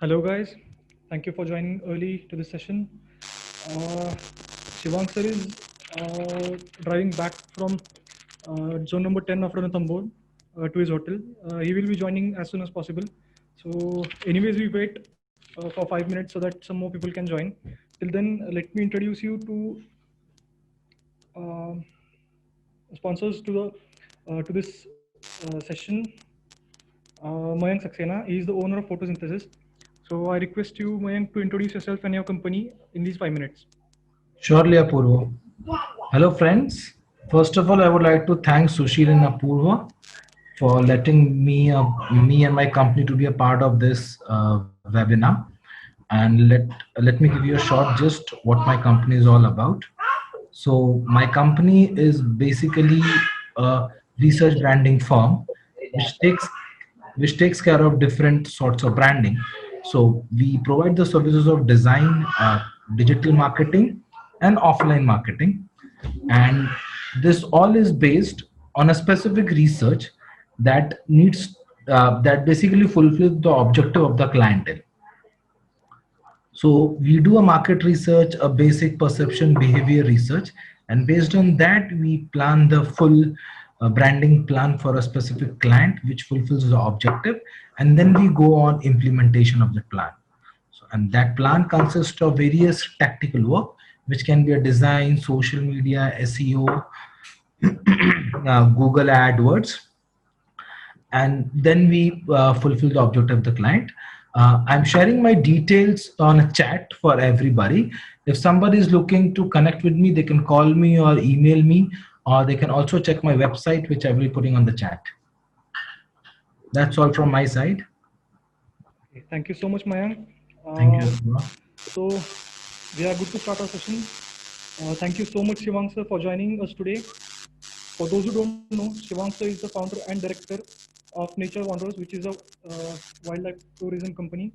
Hello guys, thank you for joining early to this session. Uh, Shivang sir is driving back from zone number 10 of Ranthambore to his hotel. He will be joining as soon as possible. So anyways, we wait for 5 minutes so that some more people can join. Till then, let me introduce you to uh, sponsors to this session. Mayank Saxena, he is the owner of Photosynthesis. So I request you, Mayank, to introduce yourself and your company in these 5 minutes. Surely, Apurva. Hello, friends. First of all, I would like to thank Sushil and Apurva for letting me and my company to be a part of this webinar. And let me give you a short gist what my company is all about. So, my company is basically a research branding firm, which takes which takes care of different sorts of branding. So we provide the services of design, digital marketing, and offline marketing. And this all is based on a specific research that basically fulfills the objective of the clientele. So we do a market research, a basic perception behavior research, and based on that, we plan the full branding plan for a specific client, which fulfills the objective, and then we go on implementation of the plan. So, and that plan consists of various tactical work, which can be a design, social media, SEO, Google AdWords, and then we fulfill the objective of the client. I'm sharing my details on a chat for everybody. If somebody is looking to connect with me, they can call me or email me, or they can also check my website, which I will be putting on the chat. That's all from my side. Okay, thank you so much, Mayank. Thank you. So we are good to start our session. Thank you so much, Shivang sir, for joining us today. For those who don't know, Shivang sir is the founder and director of Nature Wanderers, which is a wildlife tourism company.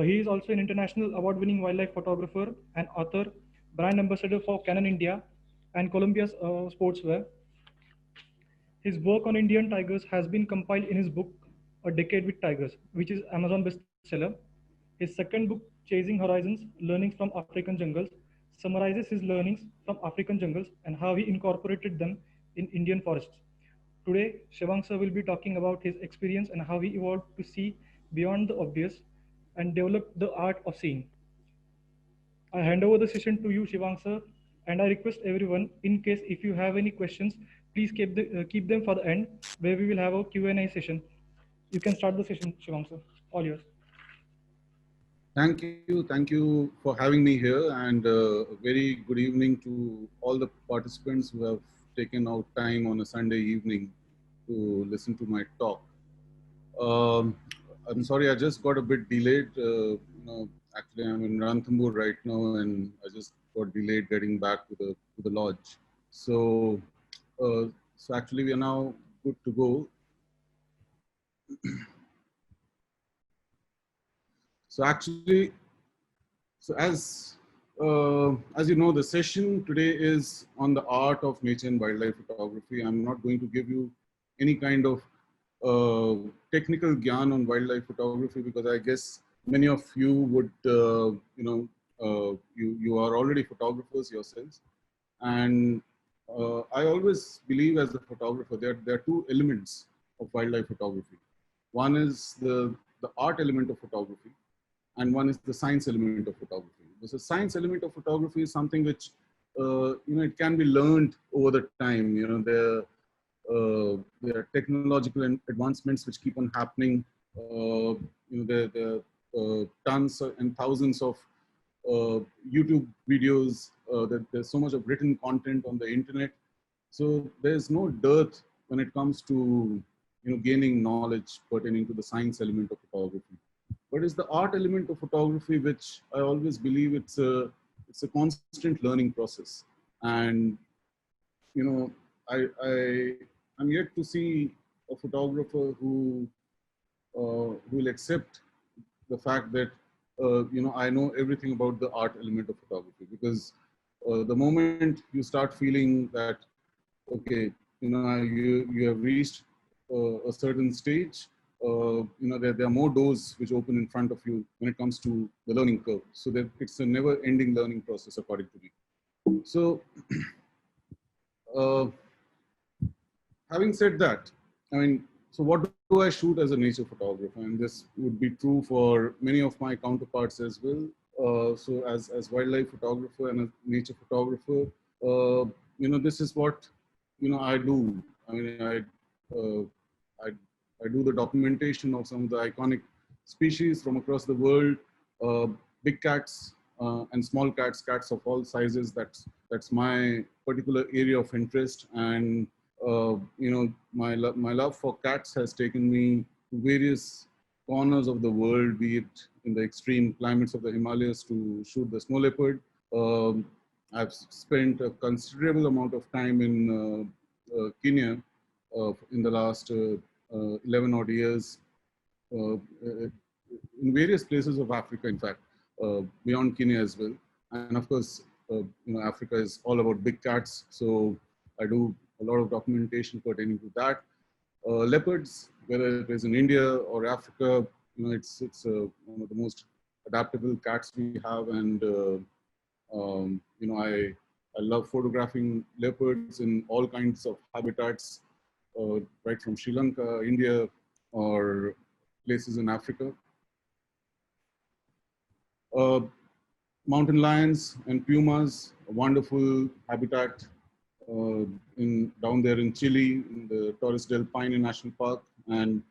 He is also an international award-winning wildlife photographer and author, brand ambassador for Canon India and Columbia's sportswear. His work on Indian tigers has been compiled in his book, A Decade with Tigers, which is Amazon bestseller. His second book, Chasing Horizons, Learnings from African Jungles, summarizes his learnings from African jungles and how he incorporated them in Indian forests. Today, Shivang sir will be talking about his experience and how he evolved to see beyond the obvious and develop the art of seeing. I hand over the session to you, Shivang sir, and I request everyone, in case if you have any questions, please keep them for the end, where we will have a Q&A session. You can start the session, Shivang sir. All yours. Thank you for having me here, and a very good evening to all the participants who have taken out time on a Sunday evening to listen to my talk. I'm sorry, I just got a bit delayed. Actually, I'm in Ranthambore right now, and I just got delayed getting back to the lodge. So, so actually, we are now good to go. So actually, so as you know, the session today is on the art of nature and wildlife photography. I'm not going to give you any kind of technical gyan on wildlife photography, because I guess many of you would, you are already photographers yourselves. And I always believe as a photographer that there are two elements of wildlife photography. One is the art element of photography, and one is the science element of photography. Because the science element of photography is something which, it can be learned over the time. There are technological advancements which keep on happening. There are tons and thousands of YouTube videos. There's so much of written content on the internet. So there's no dearth when it comes to gaining knowledge pertaining to the science element of photography. But it's the art element of photography which I always believe it's a constant learning process. And I'm yet to see a photographer who will accept the fact that I know everything about the art element of photography, because the moment you start feeling that okay, you have reached a certain stage, there are more doors which open in front of you when it comes to the learning curve. So that it's a never-ending learning process, according to me. So, having said that, I mean, so what do I shoot as a nature photographer? And this would be true for many of my counterparts as well. So as wildlife photographer and a nature photographer, this is what, I do. I mean, uh, I, I do the documentation of some of the iconic species from across the world, big cats and small cats, cats of all sizes. That's my particular area of interest. And my love for cats has taken me to various corners of the world, be it in the extreme climates of the Himalayas to shoot the snow leopard. I've spent a considerable amount of time in Kenya in the last 11 odd years, in various places of Africa, in fact, beyond Kenya as well. And of course, Africa is all about big cats. So I do a lot of documentation pertaining to that. Leopards, whether it is in India or Africa, it's one of the most adaptable cats we have. And, I love photographing leopards in all kinds of habitats, right from Sri Lanka, India, or places in Africa. Mountain lions and pumas, a wonderful habitat down there in Chile, in the Torres del Paine National Park. And,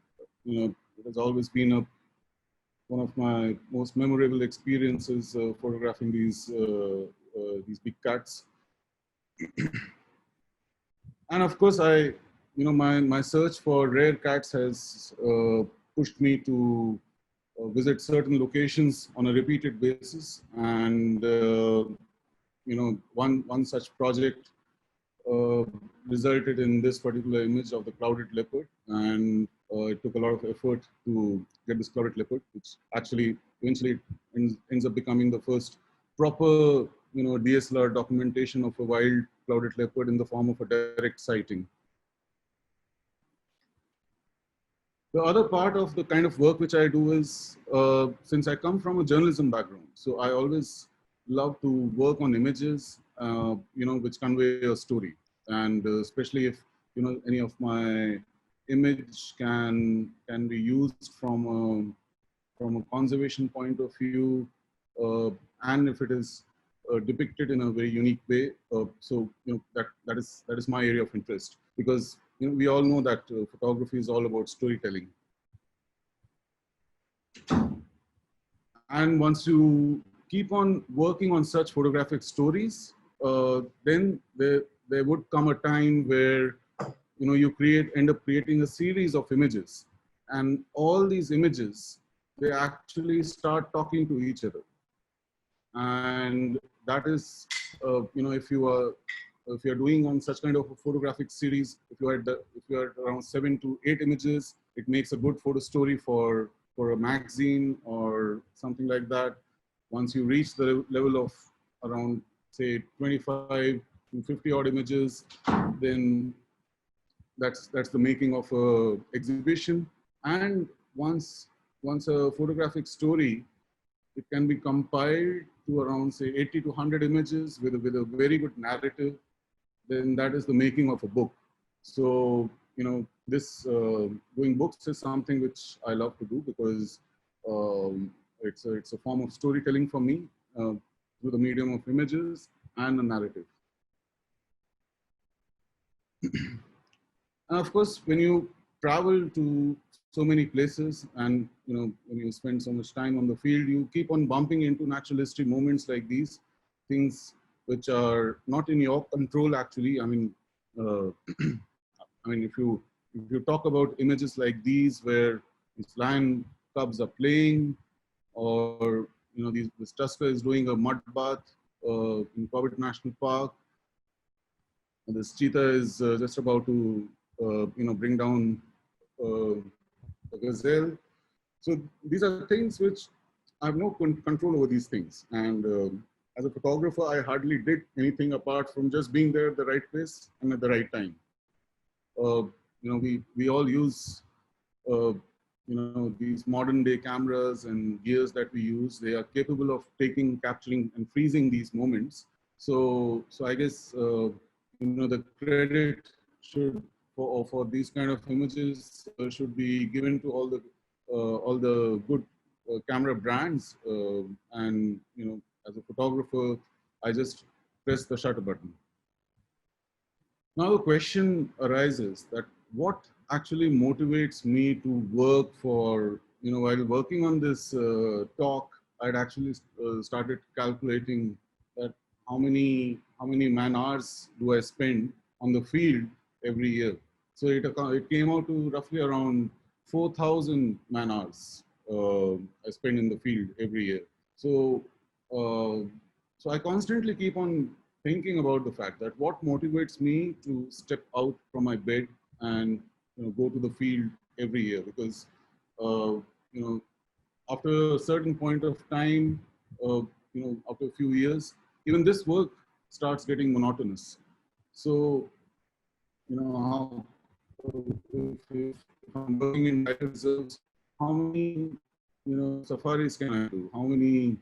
it has always been one of my most memorable experiences photographing these big cats. And of course, my search for rare cats has pushed me to visit certain locations on a repeated basis. And, one such project resulted in this particular image of the clouded leopard. And it took a lot of effort to get this clouded leopard, which actually eventually ends up becoming the first proper, DSLR documentation of a wild clouded leopard in the form of a direct sighting. The other part of the kind of work which I do is, since I come from a journalism background, so I always love to work on images, which convey a story. And especially if, any of my image can be used from a conservation point of view, and if it is depicted in a very unique way. So, that is my area of interest, because we all know that photography is all about storytelling. And once you keep on working on such photographic stories, then there would come a time where you end up creating a series of images, and all these images, they actually start talking to each other. And that is, if you're doing on such kind of a photographic series, if you're at around 7 to 8 images, it makes a good photo story for a magazine or something like that. Once you reach the level of around, say, 25 to 50 odd images, then that's the making of a exhibition. And once a photographic story, it can be compiled to around, say, 80 to 100 images with a very good narrative, then that is the making of a book. So, this doing books is something which I love to do, because it's a form of storytelling for me through the medium of images and a narrative. And of course, when you travel to so many places, and when you spend so much time on the field, you keep on bumping into natural history moments like these, things which are not in your control, actually. I mean, if you talk about images like these, where these lion cubs are playing, or this tusker is doing a mud bath in Corbett National Park, and this cheetah is just about to bring down a gazelle. So these are things which I have no control over these things. And as a photographer, I hardly did anything apart from just being there at the right place and at the right time. We all use these modern day cameras and gears that we use, they are capable of taking, capturing, and freezing these moments. So I guess the credit should for these kind of images should be given to all the good camera brands. And as a photographer, I just press the shutter button. Now the question arises that what actually motivates me to work for, while working on this talk, I'd actually started calculating that how many man hours do I spend on the field every year. So it came out to roughly around 4,000 man hours I spend in the field every year. So, uh, so I constantly keep on thinking about the fact that what motivates me to step out from my bed and go to the field every year, because uh, you know after a certain point of time, after a few years, even this work starts getting monotonous. So how if I'm working in tiger reserves, how many safaris can I do? How many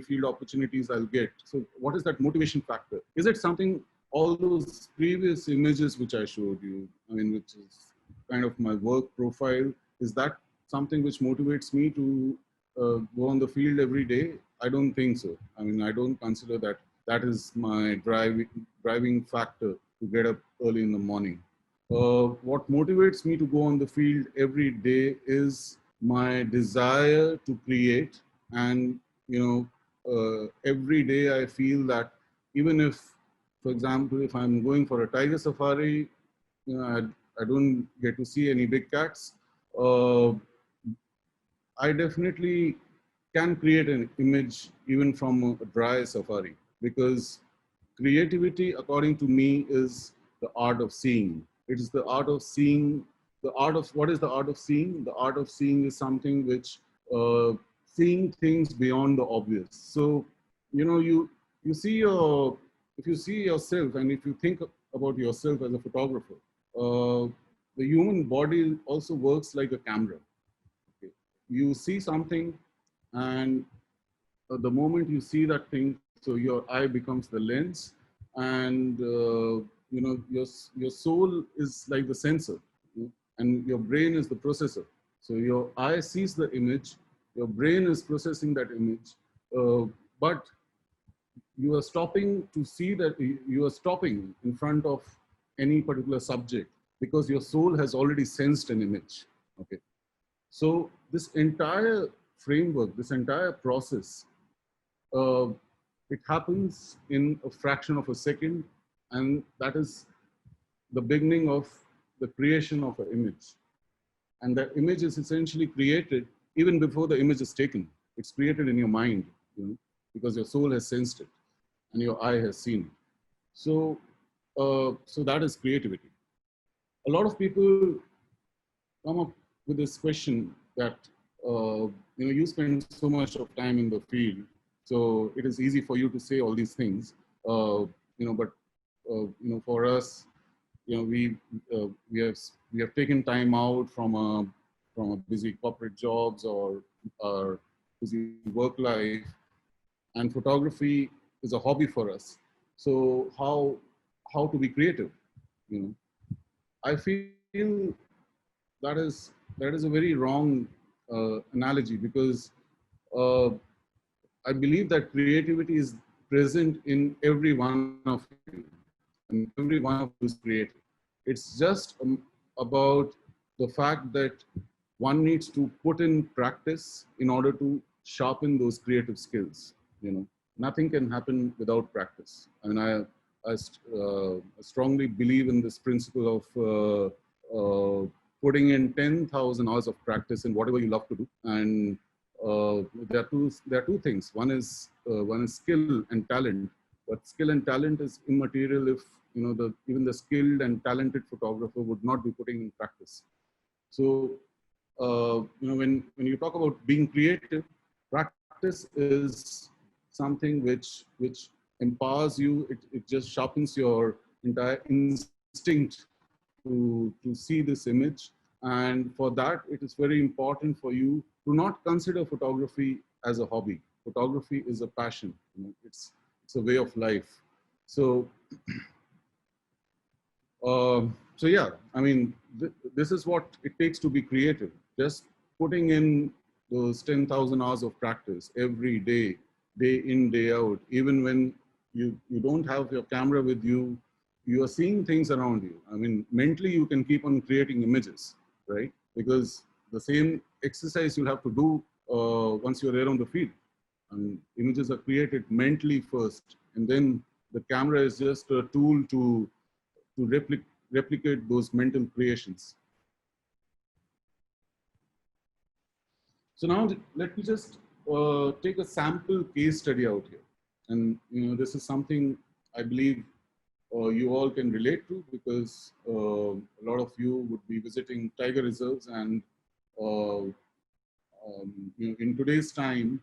field opportunities I'll get? So what is that motivation factor? Is it something, all those previous images which I showed you, I mean, which is kind of my work profile, is that something which motivates me to go on the field every day? I don't think so. I mean, I don't consider that that is my driving factor to get up early in the morning. What motivates me to go on the field every day is my desire to create. And every day I feel that even if, for example, if I'm going for a tiger safari, I don't get to see any big cats. I definitely can create an image even from a dry safari, because creativity, according to me, is the art of seeing. It is the art of seeing. What is the art of seeing? The art of seeing is something which seeing things beyond the obvious. So you see your if you see yourself, and if you think about yourself as a photographer, uh, the human body also works like a camera. Okay. You see something, and the moment you see that thing, so your eye becomes the lens, and your soul is like the sensor, and your brain is the processor. So your eye sees the image, your brain is processing that image, but you are stopping to see that you are stopping in front of any particular subject because your soul has already sensed an image. Okay. So this entire framework, this entire process, uh, it happens in a fraction of a second, and that is the beginning of the creation of an image. And that image is essentially created even before the image is taken. It's created in your mind, because your soul has sensed it and your eye has seen it. So that is creativity. A lot of people come up with this question that you spend so much of time in the field, so it is easy for you to say all these things. But for us, we have taken time out from a busy corporate jobs or our busy work life, and photography is a hobby for us. So how to be creative? I feel that is a very wrong analogy, because uh, I believe that creativity is present in every one of you, and every one of you is creative. It's just about the fact that one needs to put in practice in order to sharpen those creative skills. Nothing can happen without practice. I mean, I strongly believe in this principle of putting in 10,000 hours of practice in whatever you love to do. And there are two things. One is skill and talent, but skill and talent is immaterial if even the skilled and talented photographer would not be putting in practice. So when you talk about being creative, practice is something which empowers you. It just sharpens your entire instinct to see this image, And for that, it is very important for you to not consider photography as a hobby. Photography is a passion. You know, it's a way of life. So, so yeah, I mean, this is what it takes to be creative. Just putting in those 10,000 hours of practice every day, day in, day out, even when you don't have your camera with you, you are seeing things around you. I mean, mentally, you can keep on creating images, right? Because the same exercise you'll have to do once you're there on the field. And images are created mentally first, and then the camera is just a tool to replicate those mental creations. So now let me just take a sample case study out here. And you know, this is something I believe you all can relate to, because a lot of you would be visiting tiger reserves, and you know, in today's time,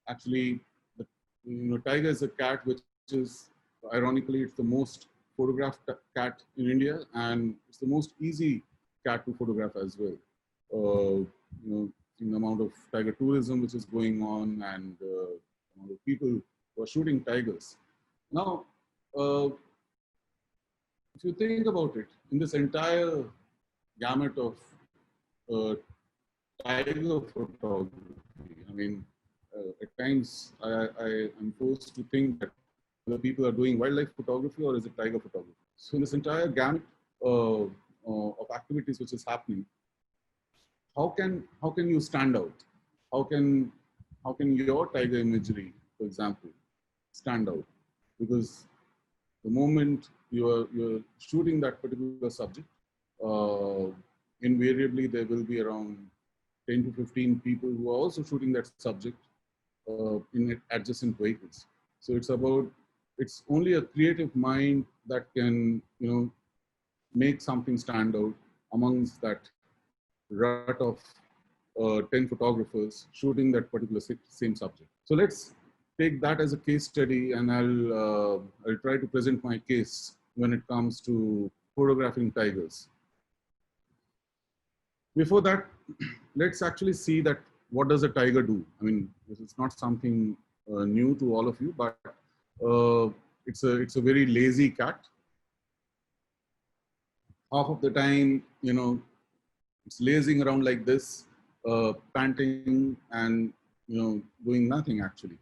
actually, the, you know, tiger is a cat which is, ironically, it's the most photographed cat in India, and it's the most easy cat to photograph as well. You know, in the amount of tiger tourism which is going on, and amount of people who are shooting tigers. Now, if you think about it, in this entire gamut of uh, tiger photography, I mean, at times I am forced to think that whether people are doing wildlife photography or is it tiger photography. So in this entire gamut of activities which is happening, how can you stand out? How can your tiger imagery, for example, stand out? Because the moment you're shooting that particular subject, uh, invariably there will be around 10 to 15 people who are also shooting that subject in adjacent vehicles. So it's only a creative mind that can, you know, make something stand out amongst that rut of 10 photographers shooting that particular same subject. So let's take that as a case study, and I'll try to present my case when it comes to photographing tigers. Before that, let's actually see that what does a tiger do. I mean, this is not something new to all of you, but it's a very lazy cat. Half of the time, you know, it's lazing around like this, panting and, you know, doing nothing actually.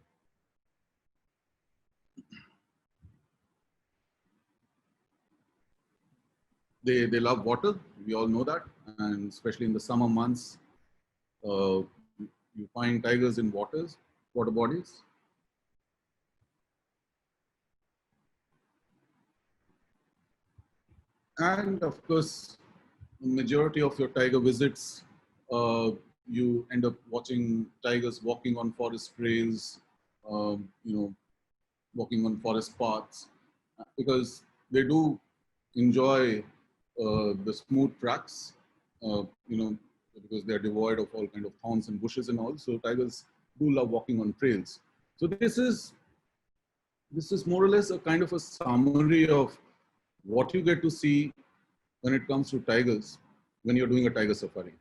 They love water. We all know that, and especially in the summer months, uh, you find tigers in water bodies. And of course, the majority of your tiger visits, you end up watching tigers walking on forest trails, you know, walking on forest paths, because they do enjoy the smooth tracks, you know, because they are devoid of all kind of thorns and bushes and all. So tigers do love walking on trails. So this is more or less a kind of a summary of what you get to see when it comes to tigers when you're doing a tiger safari.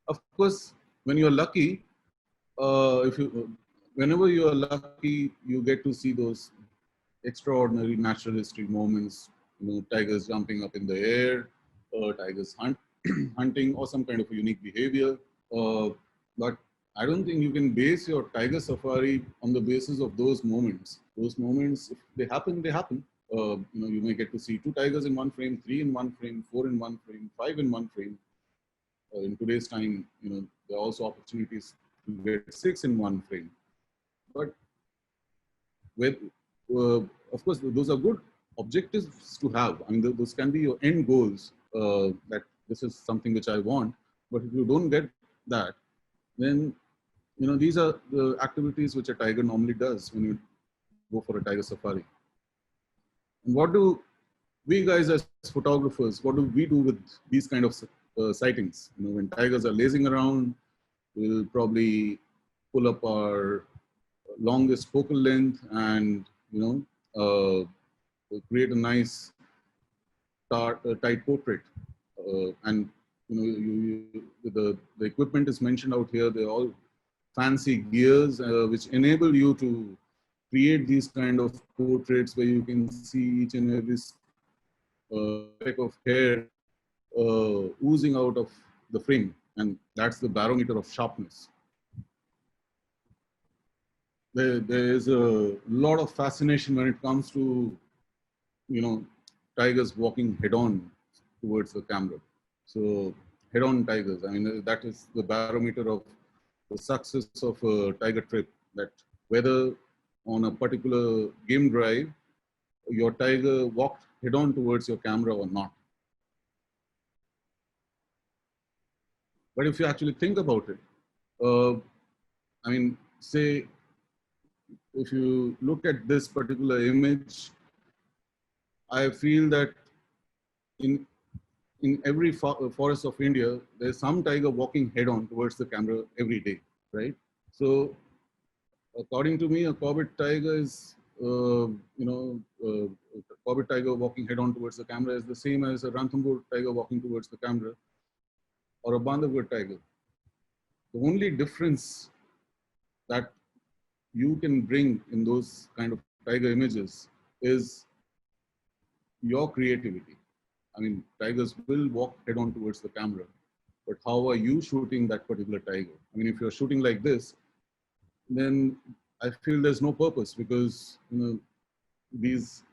Of course, when you're lucky, whenever you are lucky, you get to see those extraordinary natural history moments. You know, tigers jumping up in the air, tigers hunting, or some kind of a unique behavior. But I don't think you can base your tiger safari on the basis of those moments. Those moments, if they happen, they happen. You know, you may get to see 2 tigers in one frame, 3 in one frame, 4 in one frame, 5 in one frame. In today's time, you know, there are also opportunities to get 6 in one frame. But with, of course, those are good objectives to have. I mean, those can be your end goals, that this is something which I want. But if you don't get that, then, you know, these are the activities which a tiger normally does when you go for a tiger safari. And what do we guys as photographers, what do we do with these kind of sightings? You know, when tigers are lazing around, we'll probably pull up our longest focal length and, you know, create a nice tight portrait, and the equipment is mentioned out here. They're all fancy gears which enable you to create these kind of portraits where you can see each and every speck of hair oozing out of the frame, and that's the barometer of sharpness. There is a lot of fascination when it comes to, tigers walking head-on towards the camera. So head-on tigers, I mean, that is the barometer of the success of a tiger trip, that whether on a particular game drive, your tiger walked head-on towards your camera or not. But if you actually think about it, I mean, say, if you look at this particular image, I feel that in every forest of India, there's some tiger walking head-on towards the camera every day, right? So, according to me, a corbett tiger is, corbett tiger walking head-on towards the camera is the same as a Ranthambore tiger walking towards the camera, or a Bandhavgarh tiger. The only difference that you can bring in those kind of tiger images is your creativity. I mean, tigers will walk head-on towards the camera, but how are you shooting that particular tiger? I mean, if you're shooting like this, then I feel there's no purpose, because these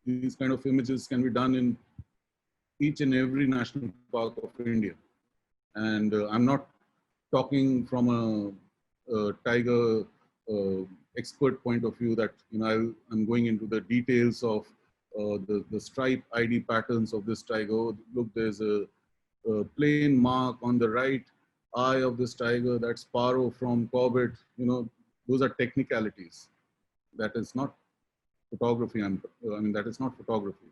kind of images can be done in each and every national park of India. And I'm not talking from a tiger expert point of view, that I'm going into the details of the stripe ID patterns of this tiger. Oh, look, there's a plain mark on the right eye of this tiger. That's Paro from Corbett. Those are technicalities. That is not photography. That is not photography.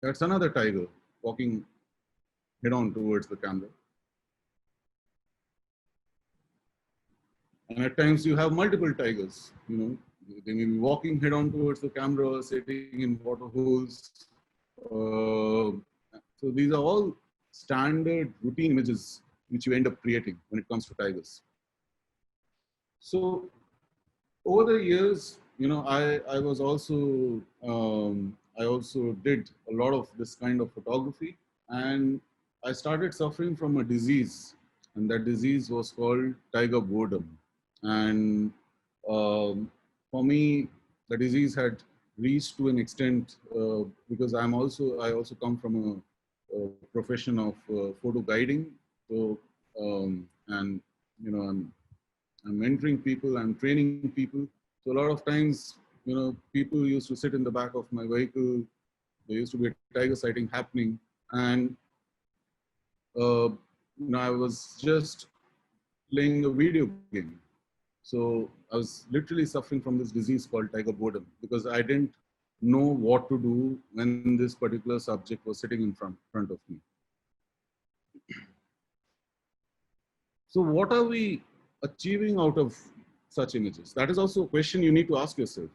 That's another tiger walking head-on towards the camera. And at times you have multiple tigers. They may be walking head-on towards the camera, sitting in water holes. So these are all standard routine images which you end up creating when it comes to tigers. So over the years, I was also I also did a lot of this kind of photography, and I started suffering from a disease, and that disease was called tiger boredom. And for me, the disease had reached to an extent because I also come from a profession of photo guiding. So and I'm mentoring people, I'm training people. So a lot of times, people used to sit in the back of my vehicle. There used to be a tiger sighting happening, and I was just playing a video game. So I was literally suffering from this disease called tiger boredom, because I didn't know what to do when this particular subject was sitting in front of me. So what are we achieving out of such images? That is also a question you need to ask yourself.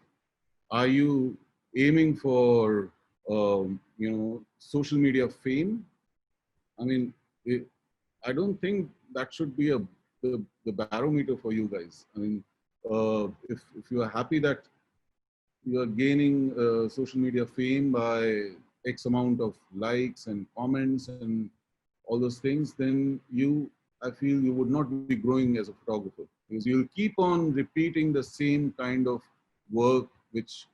Are you aiming for, social media fame? I mean, I don't think that should be the barometer for you guys. I mean, if you are happy that you are gaining social media fame by X amount of likes and comments and all those things, then I feel you would not be growing as a photographer, because you'll keep on repeating the same kind of work which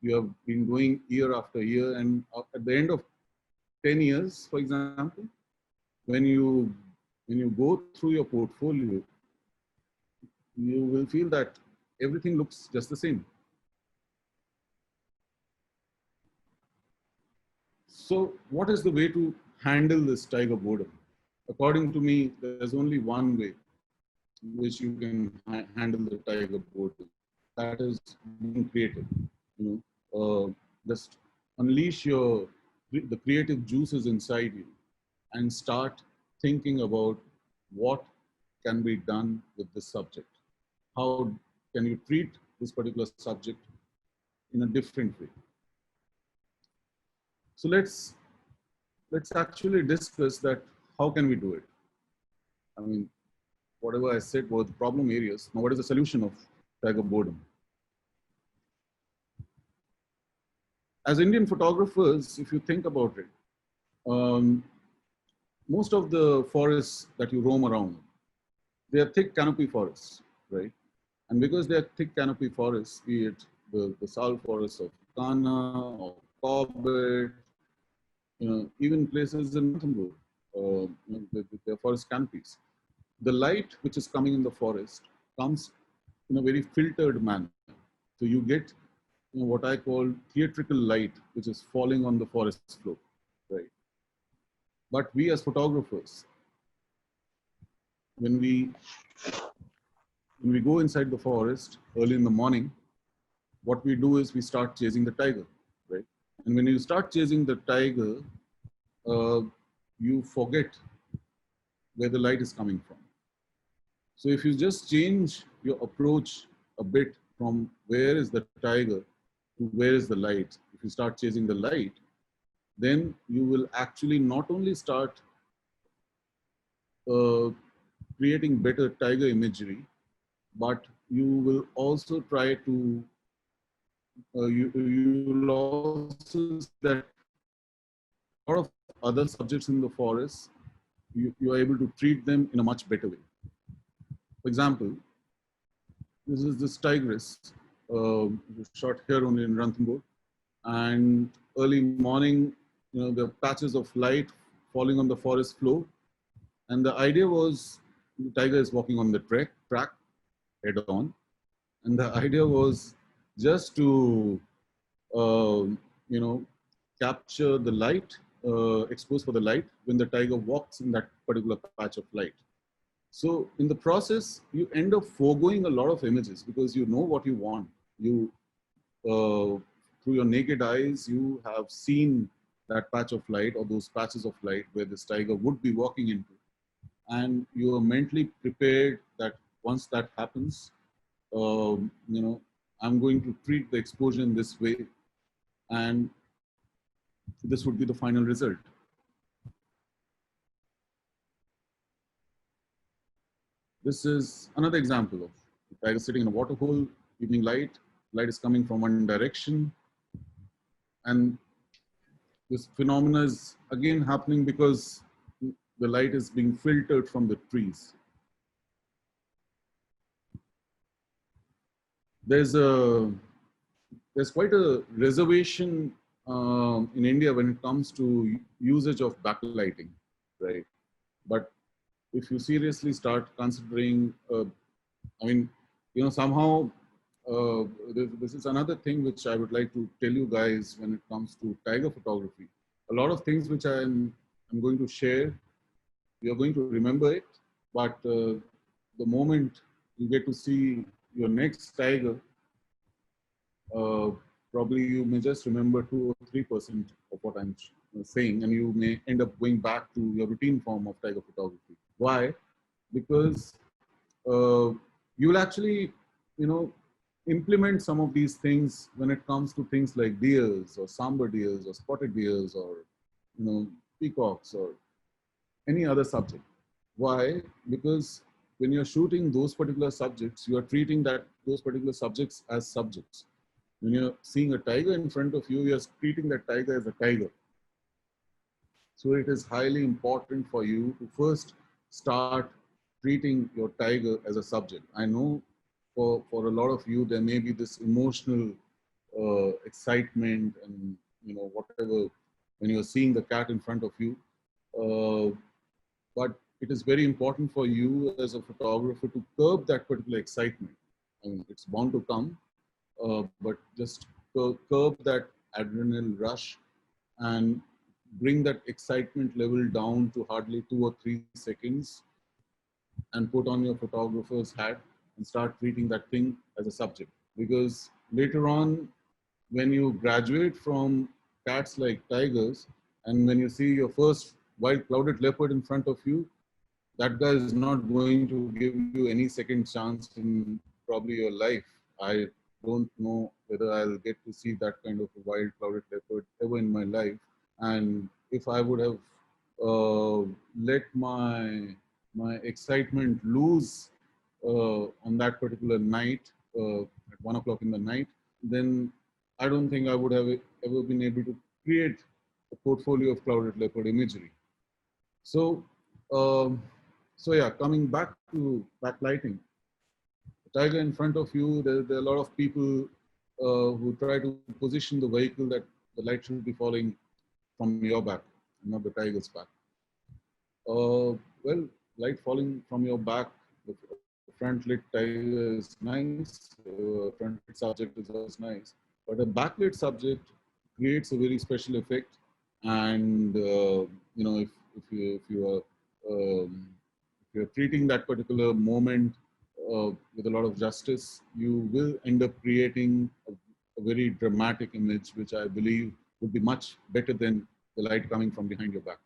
you have been doing year after year. And at the end of 10 years, for example, when you go through your portfolio, you will feel that everything looks just the same. So what is the way to handle this tiger boredom? According to me, there's only one way in which you can handle the tiger boredom. That is being creative. Just unleash the creative juices inside you and start thinking about what can be done with this subject. How can you treat this particular subject in a different way? So let's let's actually discuss that how can we do it. I mean, whatever I said were the problem areas. Now, what is the solution of tiger boredom? As Indian photographers, if you think about it, um, most of the forests that you roam around, they are thick canopy forests, right? And because they are thick canopy forests, be it the sal forests of Kana or Corbett, even places in Ranthambore, the forest canopies, the light which is coming in the forest comes in a very filtered manner. So you get what I call theatrical light, which is falling on the forest floor, right? But we as photographers, when we go inside the forest early in the morning, what we do is we start chasing the tiger, right? And when you start chasing the tiger, uh, you forget where the light is coming from. So if you just change your approach a bit from where is the tiger to where is the light, if you start chasing the light, then you will actually not only start uh, creating better tiger imagery, but you will also try to, you will also see that a lot of other subjects in the forest, you are able to treat them in a much better way. For example, this is this tigress, shot here only in Ranthambore, and early morning, the patches of light falling on the forest floor, and the idea was the tiger is walking on the track head on, and the idea was just to you know capture the light, expose for the light when the tiger walks in that particular patch of light. So in the process, you end up foregoing a lot of images because you know what you want. You, through your naked eyes, you have seen that patch of light or those patches of light where this tiger would be walking into. And you are mentally prepared that once that happens, I'm going to treat the exposure in this way, and this would be the final result. This is another example of the tiger sitting in a water hole, evening light. Light is coming from one direction. And this phenomena is again happening because the light is being filtered from the trees. There's quite a reservation in India when it comes to usage of backlighting, right? But if you seriously start considering, I mean, somehow this is another thing which I would like to tell you guys when it comes to tiger photography. A lot of things which I'm going to share, you're going to remember it, but the moment you get to see your next tiger, uh, probably you may just remember 2 or 3% of what I'm saying, and you may end up going back to your routine form of tiger photography. Why? Because you will actually, implement some of these things when it comes to things like deers or sambar deers or spotted deers or, peacocks or any other subject. Why? Because when you're shooting those particular subjects, you are treating those particular subjects as subjects. When you're seeing a tiger in front of you, you're treating that tiger as a tiger. So it is highly important for you to first start treating your tiger as a subject. I know for a lot of you, there may be this emotional excitement and, whatever, when you're seeing the cat in front of you. But it is very important for you as a photographer to curb that particular excitement. I mean, it's bound to come, but just curb that adrenaline rush and bring that excitement level down to hardly 2 or 3 seconds and put on your photographer's hat and start treating that thing as a subject. Because later on, when you graduate from cats like tigers, and when you see your first wild clouded leopard in front of you, that guy is not going to give you any second chance in probably your life. I don't know whether I'll get to see that kind of a wild clouded leopard ever in my life. And if I would have let my excitement loose on that particular night at 1 o'clock in the night, then I don't think I would have ever been able to create a portfolio of clouded leopard imagery. So, so yeah, coming back to backlighting, the tiger in front of you, there are a lot of people who try to position the vehicle that the light should be falling from your back, not the tiger's back. Well, light falling from your back, the front lit tiger is nice, front lit subject is always nice, but a backlit subject creates a very special effect. And you know, if you're treating that particular moment with a lot of justice, you will end up creating a very dramatic image, which I believe would be much better than the light coming from behind your back.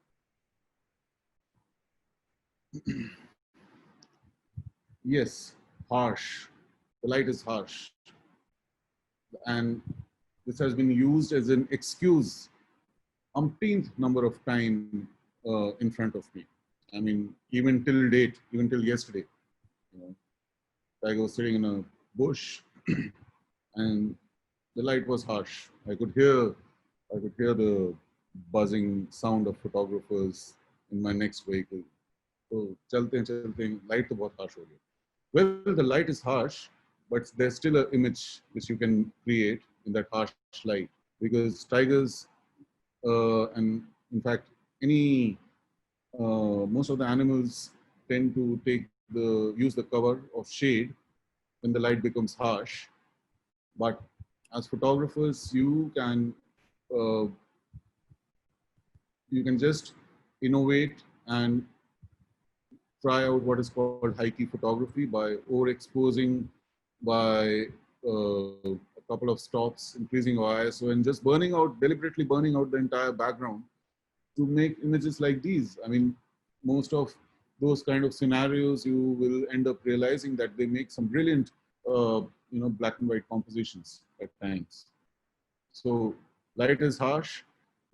Yes, harsh. The light is harsh. And this has been used as an excuse umpteenth number of time in front of me. I mean, even till date, even till yesterday, you know, I was sitting in a bush and the light was harsh. I could hear the buzzing sound of photographers in my next vehicle. So, chalte, light to bahut harsh ho gaya. Well, the light is harsh, but there's still an image which you can create in that harsh light, because tigers and in fact most of the animals tend to use the cover of shade when the light becomes harsh. But as photographers, uh, you can just innovate and try out what is called high key photography by overexposing, by a couple of stops, increasing your ISO, and just deliberately burning out the entire background to make images like these. I mean, most of those kind of scenarios, you will end up realizing that they make some brilliant, black and white compositions at times. So light is harsh.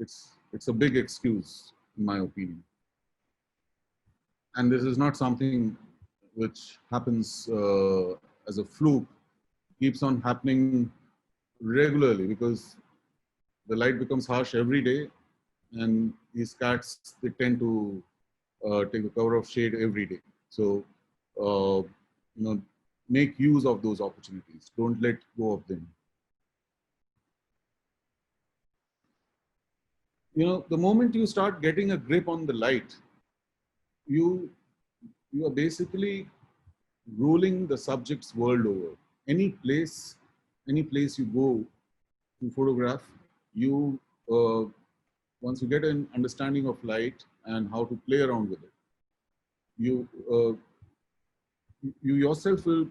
It's a big excuse, in my opinion. And this is not something which happens as a fluke. Keeps on happening regularly, because the light becomes harsh every day, and these cats, they tend to take the cover of shade every day. So, make use of those opportunities. Don't let go of them. The moment you start getting a grip on the light, you are basically ruling the subject's world over. Any place, any place you go to photograph, you once you get an understanding of light and how to play around with it, you you yourself will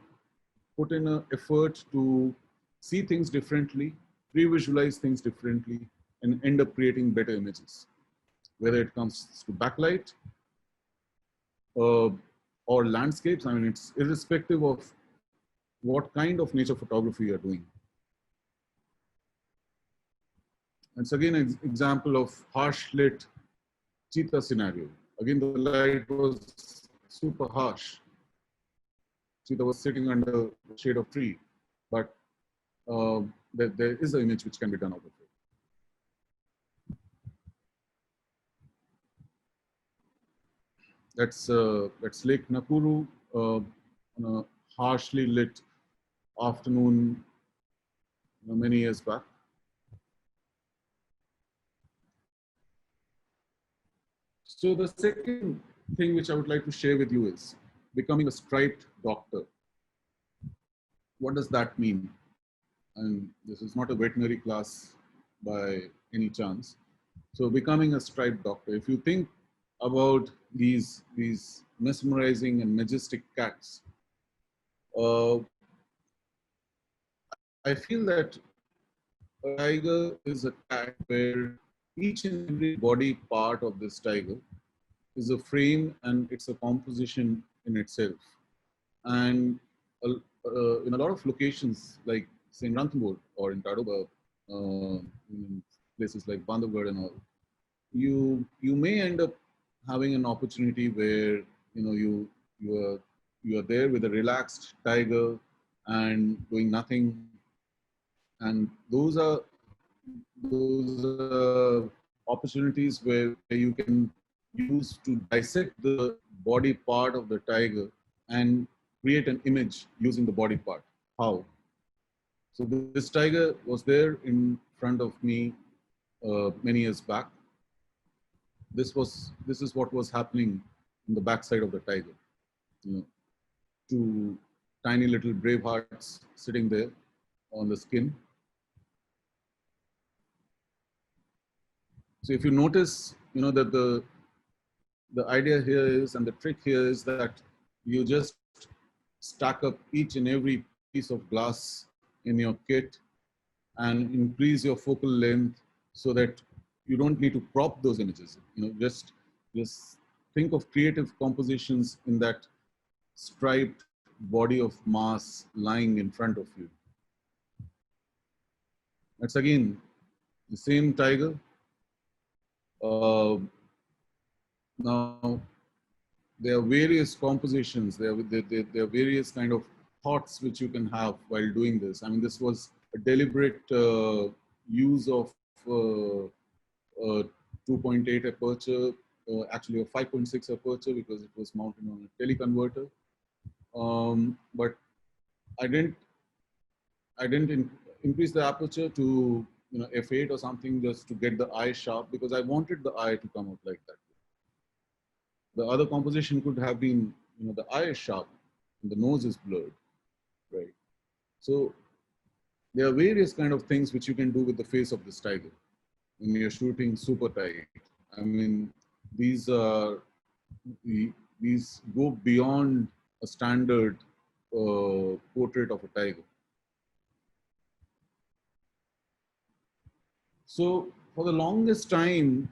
put in an effort to see things differently, pre-visualize things differently, and end up creating better images. Whether it comes to backlight or landscapes, I mean, it's irrespective of what kind of nature photography you're doing. And it's again an example of harsh lit cheetah scenario. Again, the light was super harsh. Cheetah was sitting under the shade of tree, but there is an image which can be done out of it. That's Lake Nakuru on a harshly lit afternoon many years back. So the second thing which I would like to share with you is becoming a striped doctor. What does that mean? And this is not a veterinary class by any chance. So becoming a striped doctor, if you think about these mesmerizing and majestic cats, I feel that a tiger is a cat where each and every body part of this tiger is a frame and it's a composition in itself. And in a lot of locations, like say in Ranthambore or in Tadoba, in places like Bandhavgarh and all, you may end up having an opportunity where you are there with a relaxed tiger and doing nothing, and those are opportunities where you can use to dissect the body part of the tiger and create an image using the body part. How? So this tiger was there in front of me many years back. This is what was happening in the backside of the tiger. You know, two tiny little brave hearts sitting there on the skin. So if you notice, that the idea here is, and the trick here is that you just stack up each and every piece of glass in your kit and increase your focal length so that you don't need to prop those images. Just think of creative compositions in that striped body of mass lying in front of you. That's again the same tiger. Now, there are various compositions, there are various kind of thoughts which you can have while doing this. I mean, this was a deliberate use of 2.8 aperture, actually a 5.6 aperture, because it was mounted on a teleconverter. But I didn't increase the aperture to f8 or something just to get the eye sharp, because I wanted the eye to come out like that. The other composition could have been, the eye is sharp and the nose is blurred, right? So there are various kind of things which you can do with the face of this tiger when you're shooting super tight. I mean, these go beyond a standard portrait of a tiger. So for the longest time,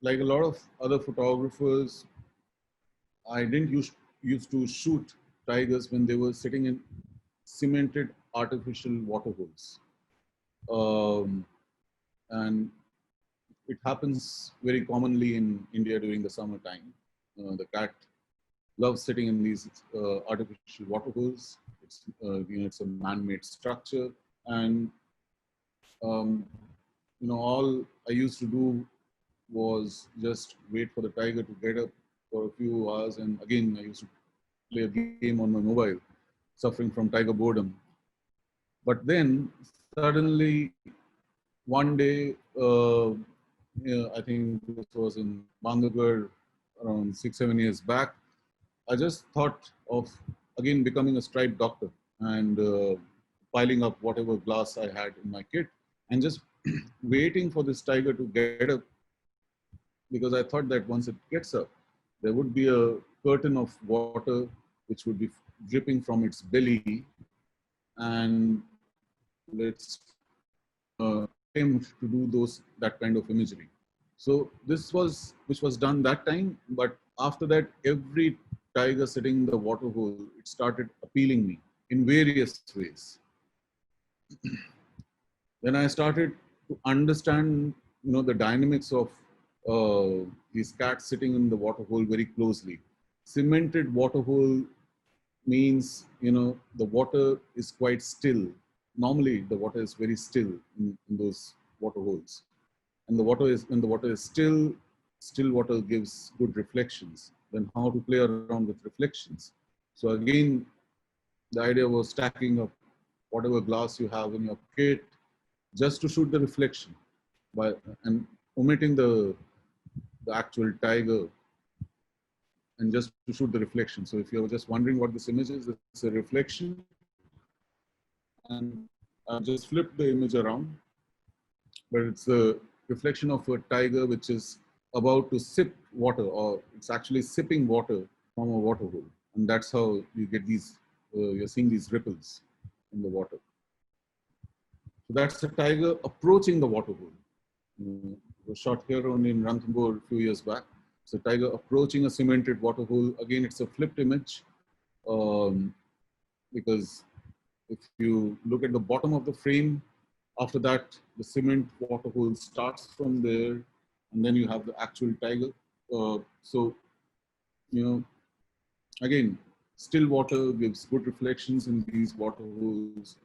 like a lot of other photographers, I didn't used to shoot tigers when they were sitting in cemented artificial water holes. And it happens very commonly in India during the summertime. The cat loves sitting in these artificial water holes. It's a man-made structure, and all I used to do was just wait for the tiger to get up for a few hours, and again I used to play a game on my mobile, suffering from tiger boredom. But then suddenly one day, I think this was in Bandhavgarh around 6-7 years back, I just thought of again becoming a striped doctor and piling up whatever glass I had in my kit and just waiting for this tiger to get up, because I thought that once it gets up, there would be a curtain of water which would be dripping from its belly, and let's attempt to do that kind of imagery. So which was done that time, but after that, every tiger sitting in the water hole, it started appealing me in various ways. Then I started to understand, the dynamics of these cats sitting in the water hole very closely. Cemented water hole means, the water is quite still. Normally, the water is very still in those water holes. And when the water is still water gives good reflections. Then how to play around with reflections. So again, the idea was stacking up whatever glass you have in your kit just to shoot the reflection, and omitting the actual tiger, and just to shoot the reflection. So if you're just wondering what this image is, it's a reflection. And I've just flipped the image around, but it's a reflection of a tiger which is about to sip water, or it's actually sipping water from a water hole. And that's how you get these, you're seeing these ripples in the water. So that's a tiger approaching the water hole. It was shot here only in Ranthambore a few years back. It's a tiger approaching a cemented water hole. Again, it's a flipped image, because if you look at the bottom of the frame, after that, the cement waterhole starts from there, and then you have the actual tiger. So, you know, again, still water gives good reflections in these waterholes,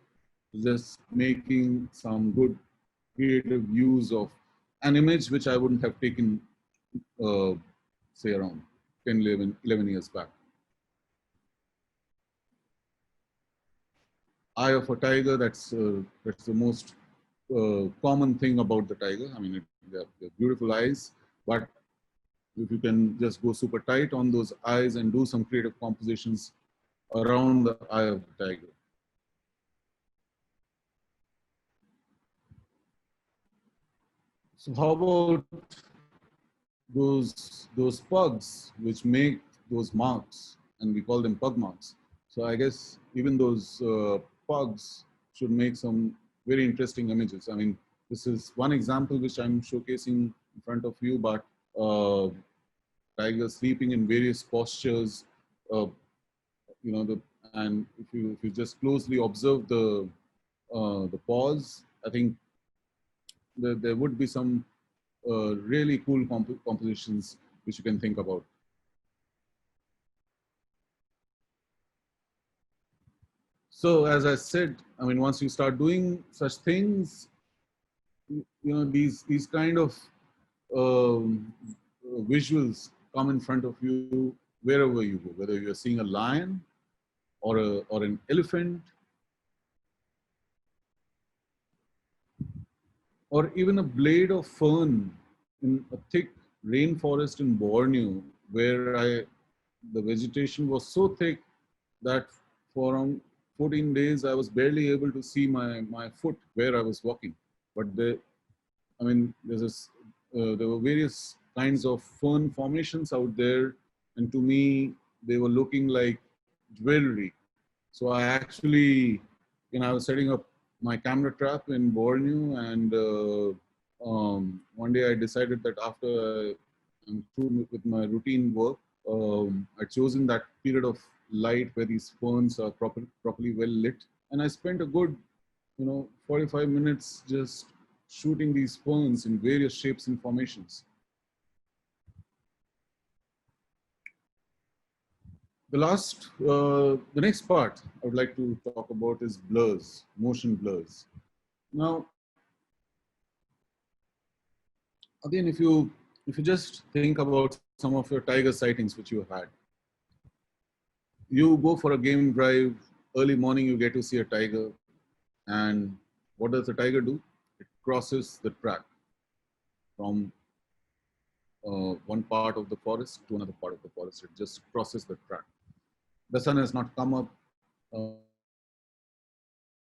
just making some good creative use of an image which I wouldn't have taken, uh, say, around 10, 11 years back. Eye of a tiger, that's the most common thing about the tiger. I mean, they're beautiful eyes, but if you can just go super tight on those eyes and do some creative compositions around the eye of the tiger. So how about those pugs which make those marks, and we call them pug marks. So I guess even those pugs should make some very interesting images. I mean, this is one example which I'm showcasing in front of you, but tiger sleeping in various postures, you know, and if you just closely observe the paws, I think there would be some really cool compositions which you can think about. So as I said, I mean, once you start doing such things, you know, these kind of visuals come in front of you wherever you go, whether you're seeing a lion or an elephant, or even a blade of fern in a thick rainforest in Borneo, where the vegetation was so thick that for around 14 days I was barely able to see my foot where I was walking. But I mean, there were various kinds of fern formations out there, and to me, they were looking like jewelry. So I actually, you know, I was setting up my camera trap in Borneo, and one day I decided that after I'm through with my routine work, I'd chosen that period of light where these ferns are properly well lit, and I spent a good, you know, 45 minutes just shooting these ferns in various shapes and formations. The next part I would like to talk about is blurs, motion blurs. Now, again, if you just think about some of your tiger sightings which you had, you go for a game drive, early morning, you get to see a tiger, and what does the tiger do? It crosses the track from one part of the forest to another part of the forest. It just crosses the track. The sun has not come up,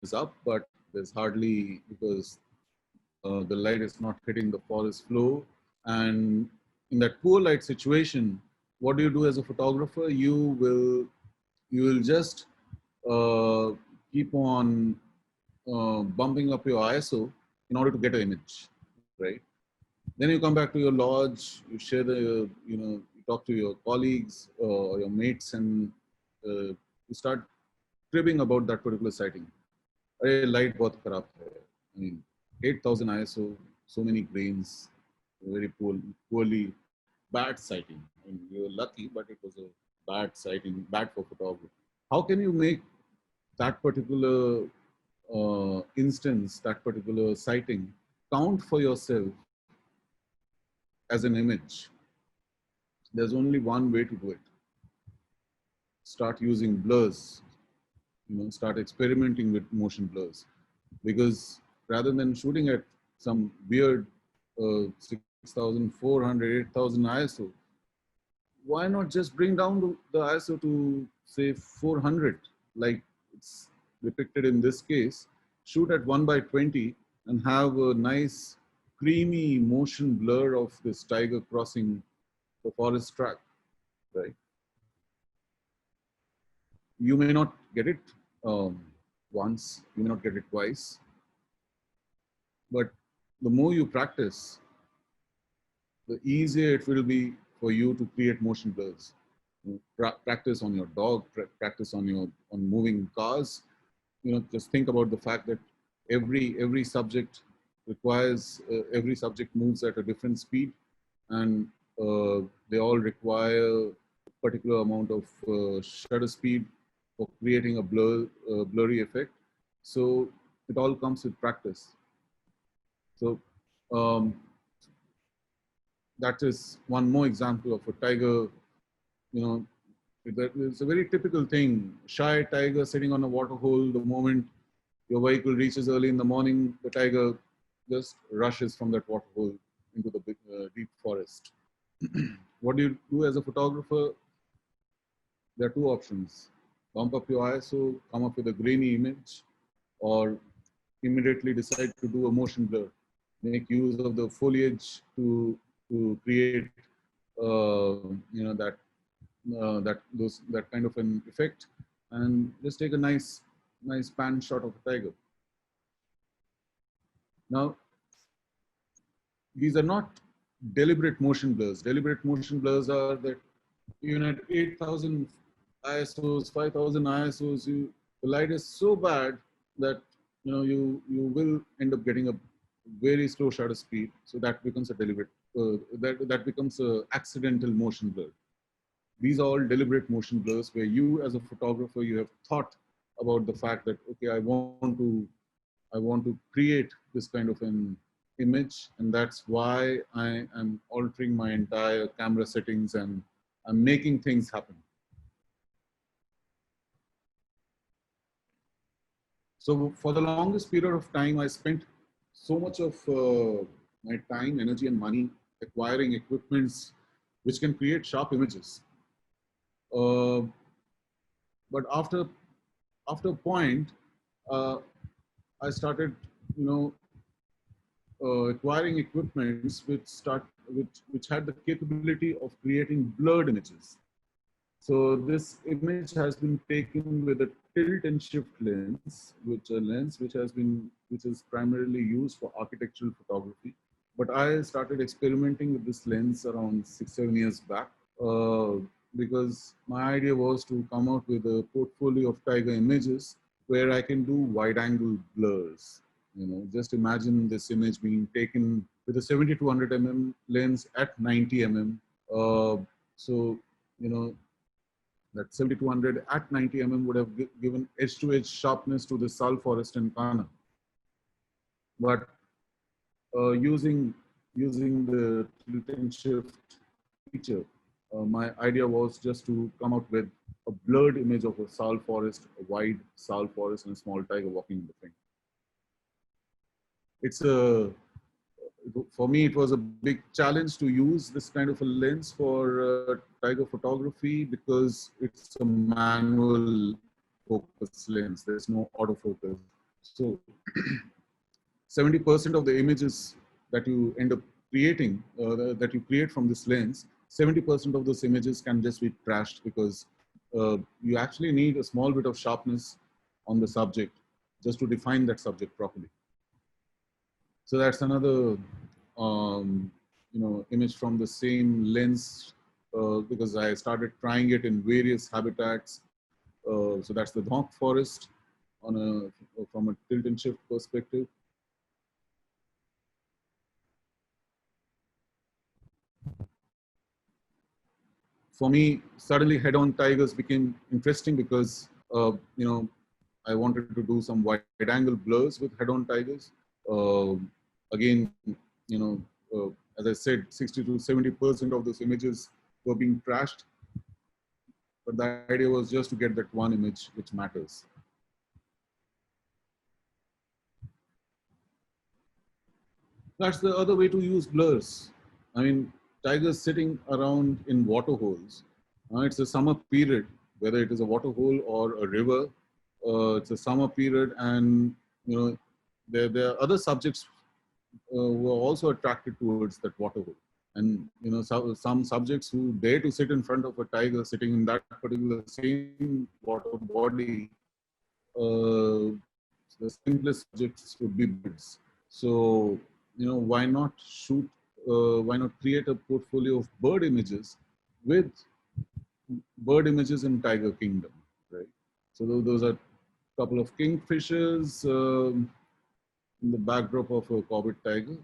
is up, but there's hardly, because the light is not hitting the forest floor. And in that poor light situation, what do you do as a photographer? You will just uh, keep on bumping up your ISO in order to get an image, right? Then you come back to your lodge, you share you talk to your colleagues or your mates, and you start cribbing about that particular sighting. अरे light बहुत खराब है. I mean, 8,000 ISO, so many grains, very poorly, bad sighting. I mean, you were lucky, but it was a bad sighting, bad for photography. How can you make that particular instance, that particular sighting, count for yourself as an image? There's only one way to do it. Start using blurs, you know, start experimenting with motion blurs, because rather than shooting at some weird 6,400, 8,000 ISO, why not just bring down the ISO to say 400, like it's depicted in this case, shoot at 1/20 and have a nice creamy motion blur of this tiger crossing the forest track, right? You may not get it once, you may not get it twice, but the more you practice, the easier it will be for you to create motion blurs. Practice on your dog, practice on moving cars. You know, just think about the fact that every subject requires, every subject moves at a different speed, and they all require a particular amount of shutter speed for creating a blurry effect. So it all comes with practice. So um, that is one more example of a tiger. You know, it's a very typical thing. Shy tiger sitting on a water hole. The moment your vehicle reaches early in the morning, the tiger just rushes from that water hole into the big, deep forest. What do you do as a photographer? There are two options: bump up your ISO, come up with a grainy image, or immediately decide to do a motion blur. Make use of the foliage to create that that kind of an effect, and just take a nice pan shot of a tiger. Now, these are not deliberate motion blurs. Deliberate motion blurs are that even at 8,000 ISOs, 5,000 ISOs, the light is so bad that you will end up getting a very slow shutter speed. So that becomes a deliberate, that becomes a accidental motion blur. These are all deliberate motion blurs where you, as a photographer, you have thought about the fact that, okay, I want to create this kind of an image, and that's why I am altering my entire camera settings and I'm making things happen. So for the longest period of time, I spent so much of my time, energy, and money acquiring equipments which can create sharp images. Uh, but after a point, uh, I started, you know, acquiring equipments which had the capability of creating blurred images. So this image has been taken with a tilt and shift lens, which is primarily used for architectural photography. But I started experimenting with this lens around 6-7 years back, uh, because my idea was to come out with a portfolio of tiger images where I can do wide angle blurs. Just imagine this image being taken with a 70-100 mm lens at 90 mm. So, you know, that 70-100 at 90 mm would have given edge-to-edge sharpness to the Sal forest in Kana. But using the tilt and shift feature, my idea was just to come out with a blurred image of a Sal forest, a wide Sal forest, and a small tiger walking in between. For me, it was a big challenge to use this kind of a lens for tiger photography because it's a manual focus lens. There's no autofocus. So 70% of the images that you end up creating, that you create from this lens, 70% of those images can just be trashed because you actually need a small bit of sharpness on the subject just to define that subject properly. So that's another image from the same lens, because I started trying it in various habitats. So that's the Dhonk forest from a tilt and shift perspective. For me, suddenly head-on tigers became interesting because I wanted to do some wide-angle blurs with head-on tigers. Again, as I said, 60 to 70% of those images were being trashed, but the idea was just to get that one image which matters. That's the other way to use blurs. I mean, tigers sitting around in water holes. It's a summer period, whether it is a water hole or a river. It's a summer period, and there are other subjects who are also attracted towards that water hole. And some subjects who dare to sit in front of a tiger sitting in that particular same water body, the simplest subjects would be birds. So why not why not create a portfolio of bird images with bird images in tiger kingdom, right? So those are a couple of kingfishers. in the backdrop of a corvid tiger.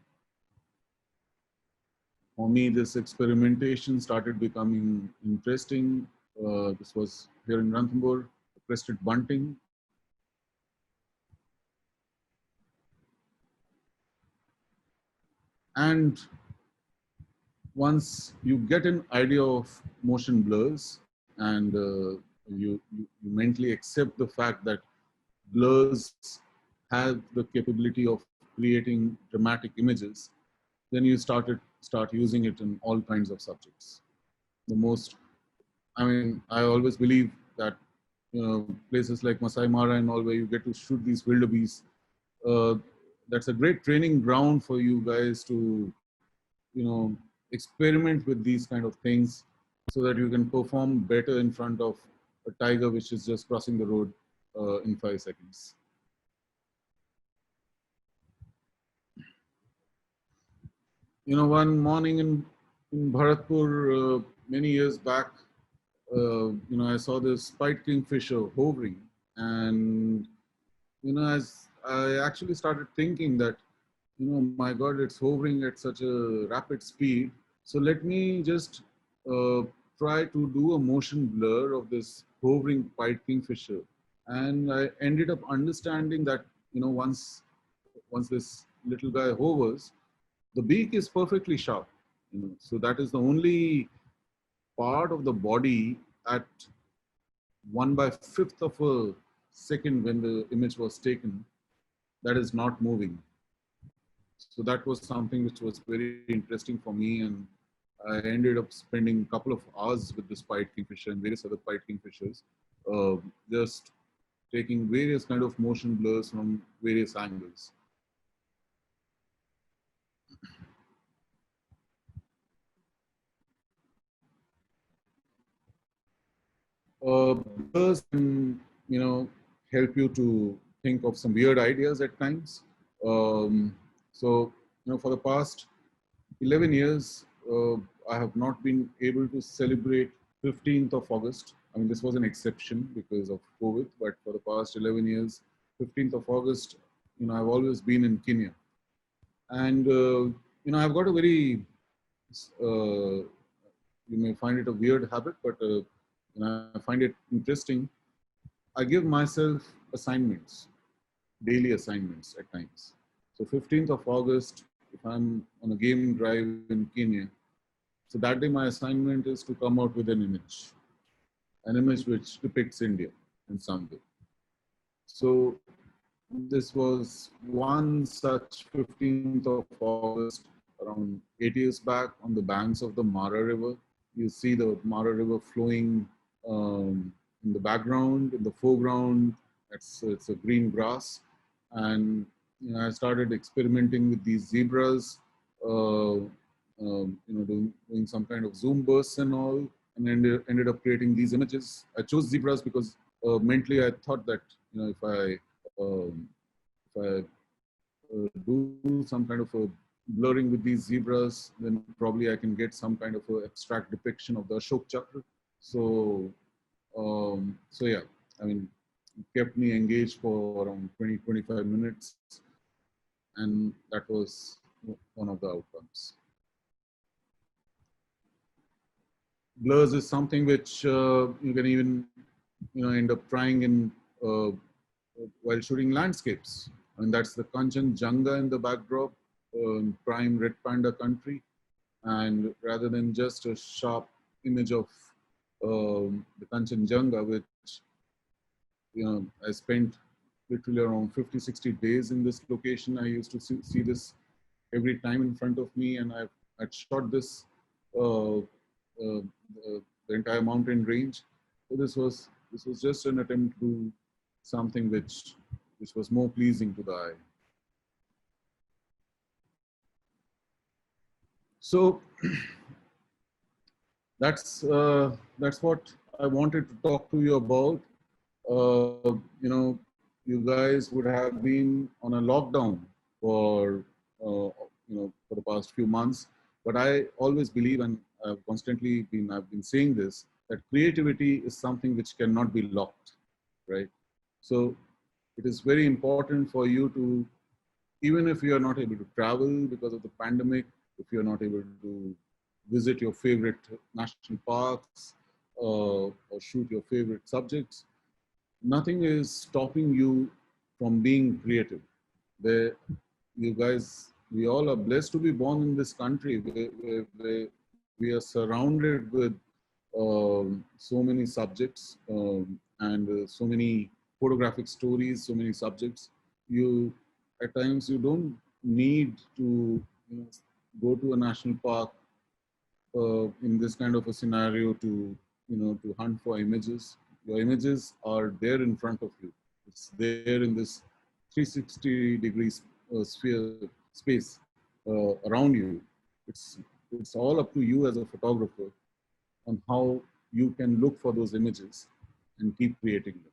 For me, this experimentation started becoming interesting. This was here in Ranthambore, crested bunting. And once you get an idea of motion blurs and you mentally accept the fact that blurs have the capability of creating dramatic images, then you start using it in all kinds of subjects. The most, I mean, I always believe that places like Masai Mara and all, where you get to shoot these wildebeest, uh, that's a great training ground for you guys to experiment with these kind of things so that you can perform better in front of a tiger which is just crossing the road in 5 seconds. One morning in Bharatpur many years back, I saw this white kingfisher hovering, and as I actually started thinking that, my God, it's hovering at such a rapid speed. So let me just uh, try to do a motion blur of this hovering white kingfisher, and I ended up understanding that, once this little guy hovers, the beak is perfectly sharp. So that is the only part of the body at 1/5 of a second when the image was taken that is not moving. So that was something which was very interesting for me, and I ended up spending a couple of hours with this pied kingfisher and various other pied kingfishers, just taking various kind of motion blurs from various angles. Blurs can, help you to think of some weird ideas at times. So, for the past 11 years, I have not been able to celebrate 15th of August. I mean, this was an exception because of COVID, but for the past 11 years, 15th of August, I've always been in Kenya. And, I've got a very, you may find it a weird habit, but I find it interesting. I give myself assignments, daily assignments at times. So 15th of August, if I'm on a game drive in Kenya, so that day my assignment is to come out with an image which depicts India in some way. So this was one such 15th of August around 8 years back on the banks of the Mara River. You see the Mara River flowing in the background, in the foreground, it's a green grass. And I started experimenting with these zebras, doing some kind of zoom bursts and all, and ended up creating these images. I chose zebras because mentally I thought that, if I do some kind of a blurring with these zebras, then probably I can get some kind of a abstract depiction of the Ashok Chakra. So, so yeah, I mean, it kept me engaged for around 20-25 minutes, and that was one of the outcomes. Blurs is something which you can even, end up trying in while shooting landscapes. And that's the Kanchenjunga in the backdrop, prime red panda country. And rather than just a sharp image of the Kanchenjunga, which, I spent literally around 50-60 days in this location. I used to see this every time in front of me, and I'd shot this the entire mountain range. So this was just an attempt to do something which was more pleasing to the eye. So that's what I wanted to talk to you about. You guys would have been on a lockdown for for the past few months, but I always believe, and I've been saying this, that creativity is something which cannot be locked, right? So it is very important for you to even if you are not able to travel because of the pandemic, if you're not able to visit your favorite national parks or shoot your favorite subjects, nothing is stopping you from being creative. There, you guys, we all are blessed to be born in this country where we are surrounded with so many subjects and so many photographic stories, so many subjects. You at times you don't need to go to a national park in this kind of a scenario to to hunt for images. Your images are there in front of you. It's there in this 360 degrees sphere space around you. It's it's all up to you as a photographer on how you can look for those images and keep creating them.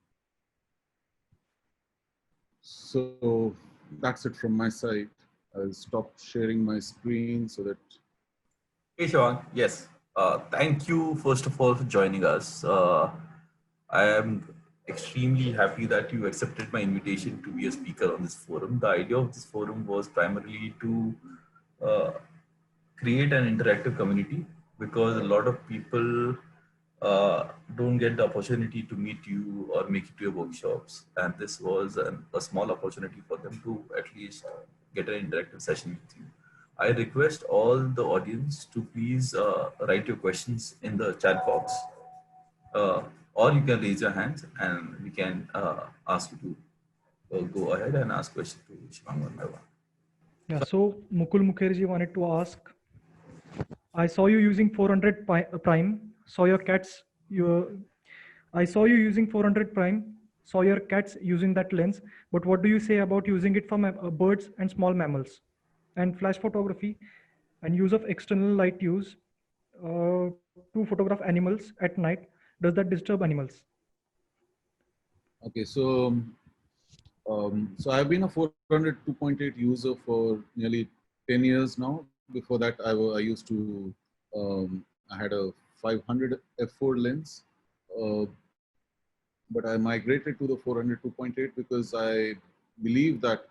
So that's it from my side. I'll stop sharing my screen so that. Hey, Shivang. Yes. Thank you, first of all, for joining us. I am extremely happy that you accepted my invitation to be a speaker on this forum. The idea of this forum was primarily to uh, create an interactive community because a lot of people don't get the opportunity to meet you or make it to your workshops. And this was a small opportunity for them to at least get an interactive session with you. I request all the audience to please write your questions in the chat box, uh, or you can raise your hands and we can ask you to go ahead and ask questions to Shivang one by one. Yeah, so Mukul Mukherjee wanted to ask, I saw you using 400 prime, saw your cats, your, I saw you using 400 prime, saw your cats using that lens, but what do you say about using it for birds and small mammals? And flash photography and use of external light use to photograph animals at night, does that disturb animals? Okay, so I've been a 400 2.8 user for nearly 10 years now. Before that, I used to, I had a 500 f4 lens, uh, but I migrated to the 400 2.8 because I believe that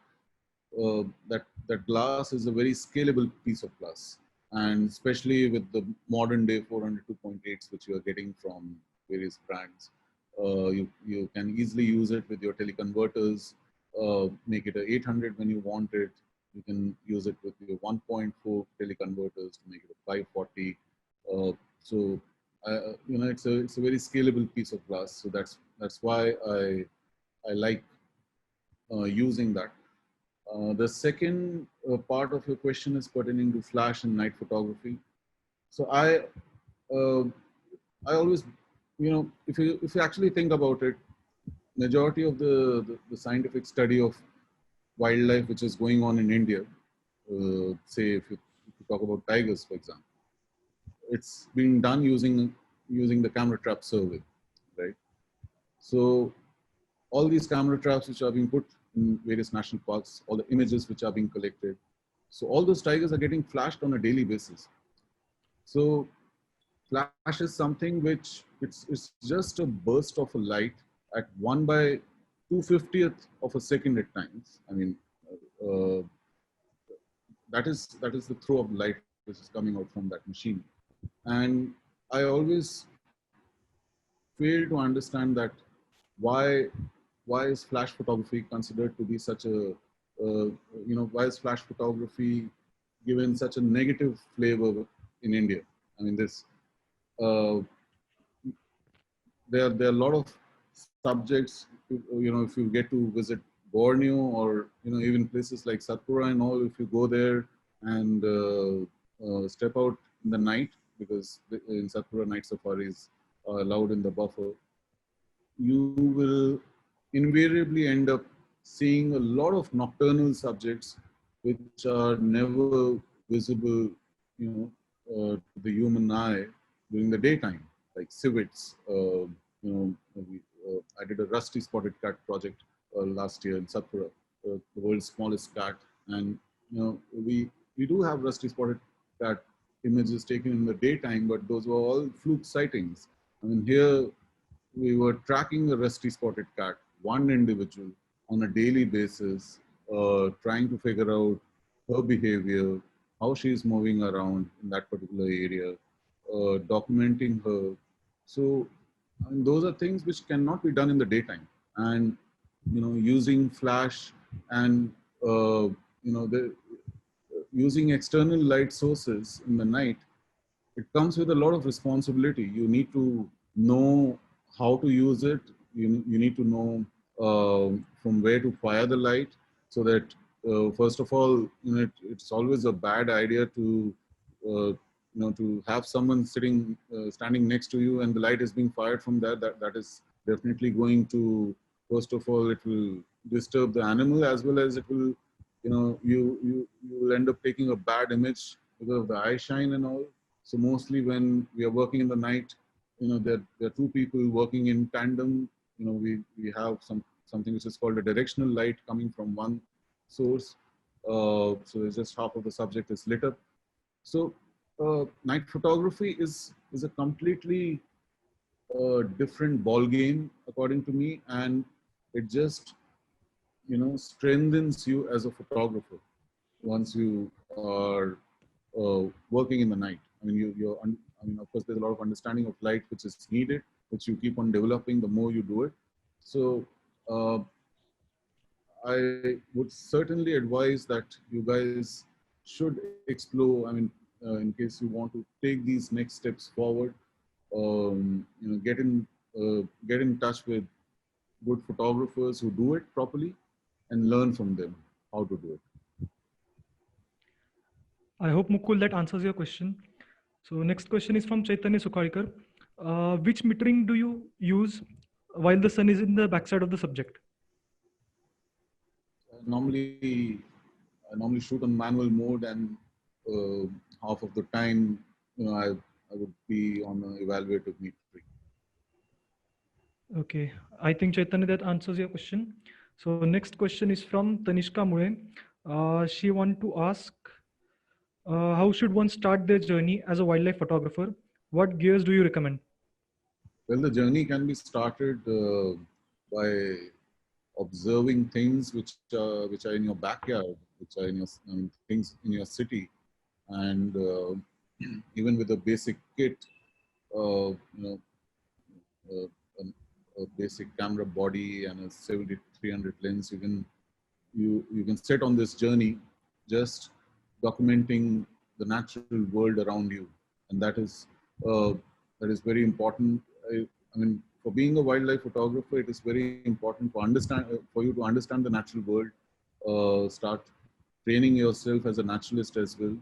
that glass is a very scalable piece of glass, and especially with the modern day 400 2.8s, which you are getting from various brands, you can easily use it with your teleconverters. Make it a 800 when you want it. You can use it with your 1.4 teleconverters to make it a 540. So it's a very scalable piece of glass. So that's why I like using that. The second part of your question is pertaining to flash and night photography. So uh, I always, if you actually think about it, majority of the scientific study of wildlife which is going on in India, say if you talk about tigers, for example, it's being done using the camera trap survey, right? So all these camera traps which are being put in various national parks, all the images which are being collected. So all those tigers are getting flashed on a daily basis. So flash is something which it's just a burst of a light at 1 by 250th of a second at times. I mean, uh, that is the throw of light which is coming out from that machine. And I always fail to understand that why why is flash photography considered to be such a why is flash photography given such a negative flavor in India? I mean, uh, there are a lot of subjects. If you get to visit Borneo or even places like Satpura and all, if you go there and step out in the night, because in Satpura night safaris are allowed in the buffer, you will invariably end up seeing a lot of nocturnal subjects which are never visible, to the human eye during the daytime, like civets. I did a rusty spotted cat project last year in Satpura, the world's smallest cat, and we do have rusty spotted cat images taken in the daytime, but those were all fluke sightings. I mean, here we were tracking a rusty spotted cat, one individual, on a daily basis, trying to figure out her behavior, how she's moving around in that particular area, documenting her. So and those are things which cannot be done in the daytime. And using flash and using external light sources in the night, it comes with a lot of responsibility. You need to know how to use it. You need to know from where to fire the light, so that first of all, it's always a bad idea to to have someone standing next to you and the light is being fired from there. That is definitely going to, first of all, it will disturb the animal, as well as it will, you will end up taking a bad image because of the eye shine and all. So mostly when we are working in the night, there are two people working in tandem. We have something which is called a directional light coming from one source. So it's just half of the subject is lit up. So night photography is a completely different ball game, according to me, and it just strengthens you as a photographer once you are working in the night. I mean, of course, there's a lot of understanding of light which is needed, which you keep on developing the more you do it. So I would certainly advise that you guys should explore. I mean, in case you want to take these next steps forward, get in touch with good photographers who do it properly, and learn from them how to do it. I hope, Mukul, that answers your question. So next question is from Chaitanya Sukharikar. Which metering do you use while the sun is in the backside of the subject? Normally, I normally shoot on manual mode, and half of the time, I would be on an evaluative metering. Okay, I think Chaitanya, that answers your question. So next question is from Tanishka Mule. She want to ask, how should one start their journey as a wildlife photographer? What gears do you recommend? Well, the journey can be started by observing things which are in your backyard, which are in your things in your city, and even with a basic kit, you know, uh, a basic camera body and a 70-300 lens, you can set on this journey, just documenting the natural world around you, and uh, that is very important. I mean, for being a wildlife photographer, it is very important for you to understand the natural world. Start training yourself as a naturalist as well,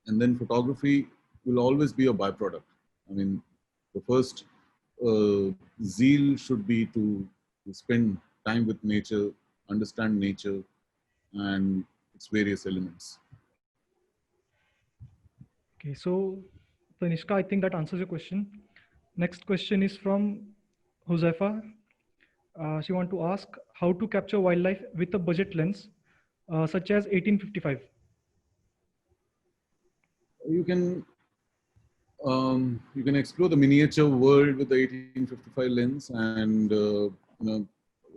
and then photography will always be a byproduct. I mean, the first zeal should be to spend time with nature, understand nature and its various elements. Okay, so Tanishka, I think that answers your question. Next question is from Josefa. She want to ask how to capture wildlife with a budget lens, such as 1855. You can you can explore the miniature world with the 1855 lens, and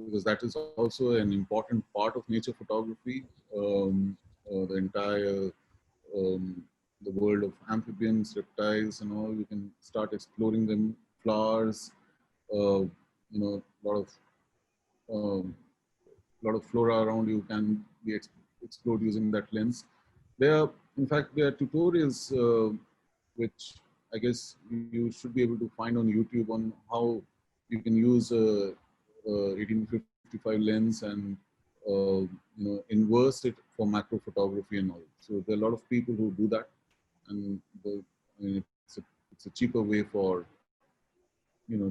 because that is also an important part of nature photography. The entire the world of amphibians, reptiles, and all. You can start exploring them. Flowers, a um, lot of flora around you can be explored using that lens. In fact, there are tutorials which I guess you should be able to find on YouTube on how you can use a 1855 lens and inverse it for macro photography and all. So there are a lot of people who do that, and it's a cheaper way for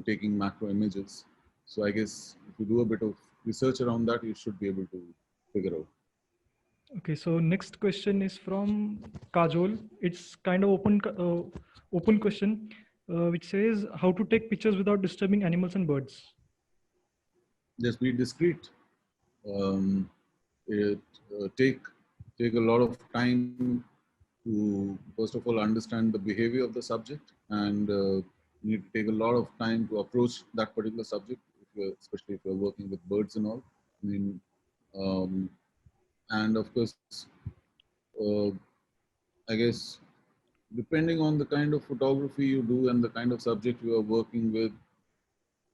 taking macro images. So I guess if you do a bit of research around that, you should be able to figure out. Okay, so next question is from Kajol. It's kind of open question, which says how to take pictures without disturbing animals and birds. Just be discreet. It take a lot of time to, first of all, understand the behavior of the subject, and you need to take a lot of time to approach that particular subject, especially if you're working with birds and all. I mean, And of course, uh, I guess depending on the kind of photography you do and the kind of subject you are working with,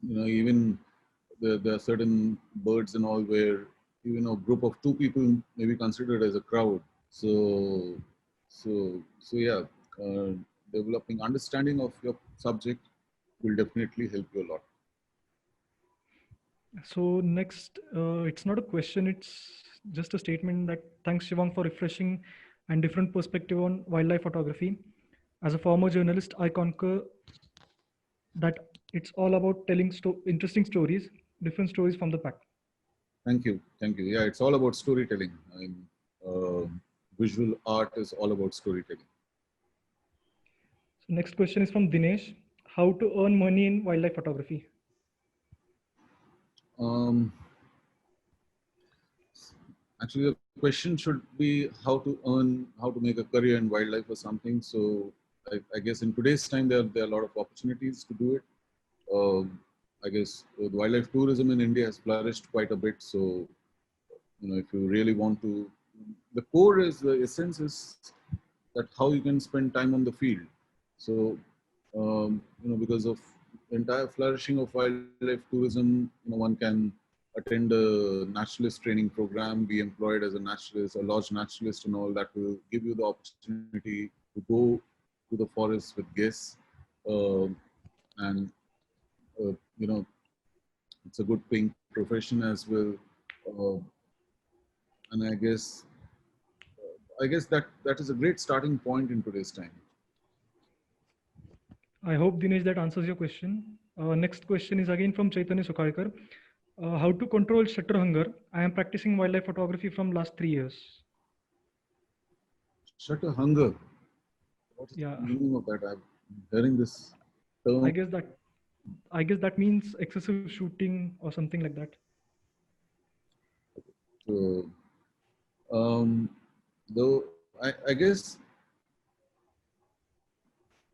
even there are certain birds and all where even a group of two people may be considered as a crowd. So, so yeah, uh, developing understanding of your subject will definitely help you a lot. So next, it's not a question, it's just a statement that thanks Shivang for refreshing and different perspective on wildlife photography. As a former journalist, I concur that it's all about telling interesting stories, different stories from the pack. Thank you, thank you. Yeah, it's all about storytelling. I mean, uh, visual art is all about storytelling. So next question is from Dinesh. How to earn money in wildlife photography? Um, Actually, the question should be how to make a career in wildlife or something. So I guess in today's time, there are a lot of opportunities to do it. I guess the wildlife tourism in India has flourished quite a bit. So, if you really want to, the core is the essence is that how you can spend time on the field. So, because of entire flourishing of wildlife tourism, one can attend a naturalist training program, be employed as a naturalist, a lodge naturalist, and all that will give you the opportunity to go to the forest with guests, and you know, it's a good paying profession as well. Uh, and I guess that is a great starting point in today's time. I hope Dinesh that answers your question. Next question is again from Chaitanya Sukhalkar. How to control shutter hunger? I am practicing wildlife photography from last 3 years. Shutter hunger. What is Yeah, the meaning of that? I'm hearing this I term. guess that I guess that means excessive shooting or something like that. So, though I guess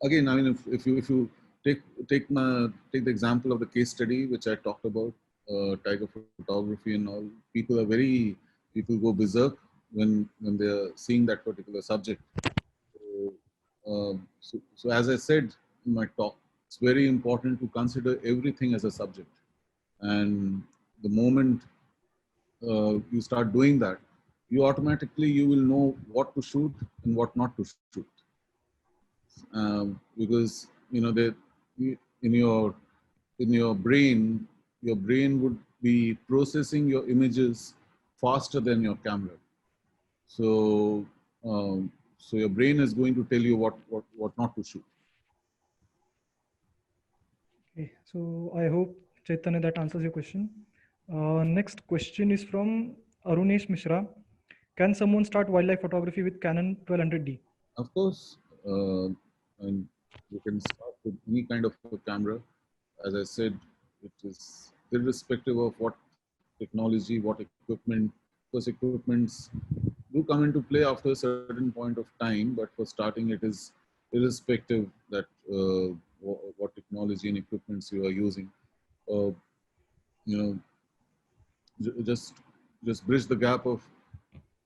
again, I mean, if you take the example of the case study which I talked about, tiger photography and all, people go berserk when they're seeing that particular subject. So, so as I said in my talk, it's very important to consider everything as a subject, and the moment you start doing that, you will know what to shoot and what not to shoot, because that in your brain would be processing your images faster than your camera. So so your brain is going to tell you what not to shoot. Okay, so I hope Chaitanya that answers your question. Next question is from Arunesh Mishra. Can someone start wildlife photography with Canon 1200D? Of course, and you can start with any kind of a camera. As I said, it is irrespective of what technology, what equipment, because equipments do come into play after a certain point of time. But for starting, it is irrespective that what technology and equipments you are using. Uh, you know, just bridge the gap of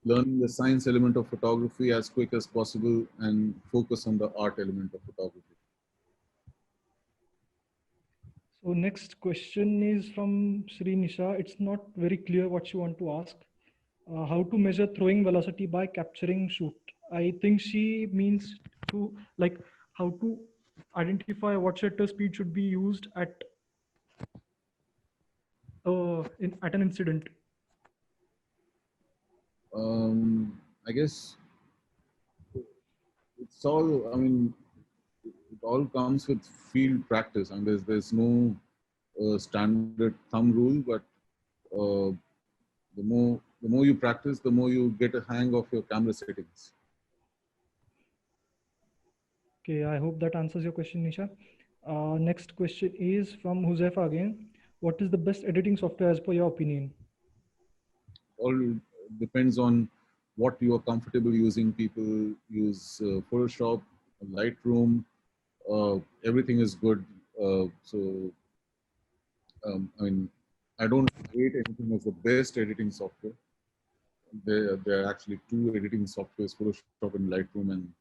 learning the science element of photography as quick as possible and focus on the art element of photography. So next question is from Sri Nisha. It's not very clear what you want to ask. How to measure throwing velocity by capturing shoot? I think she means to like how to identify what shutter speed should be used at an incident. I guess it's all. I mean, it all comes with field practice, and there's no standard thumb rule. But uh, the more you practice, the more you get a hang of your camera settings. Okay, I hope that answers your question, Nisha. Next question is from Huzefa again. What is the best editing software as per your opinion? All depends on what you are comfortable using. People use Photoshop, Lightroom. Everything is good. So I mean, I don't rate anything as the best editing software. there are actually two editing softwares, Photoshop and Lightroom, and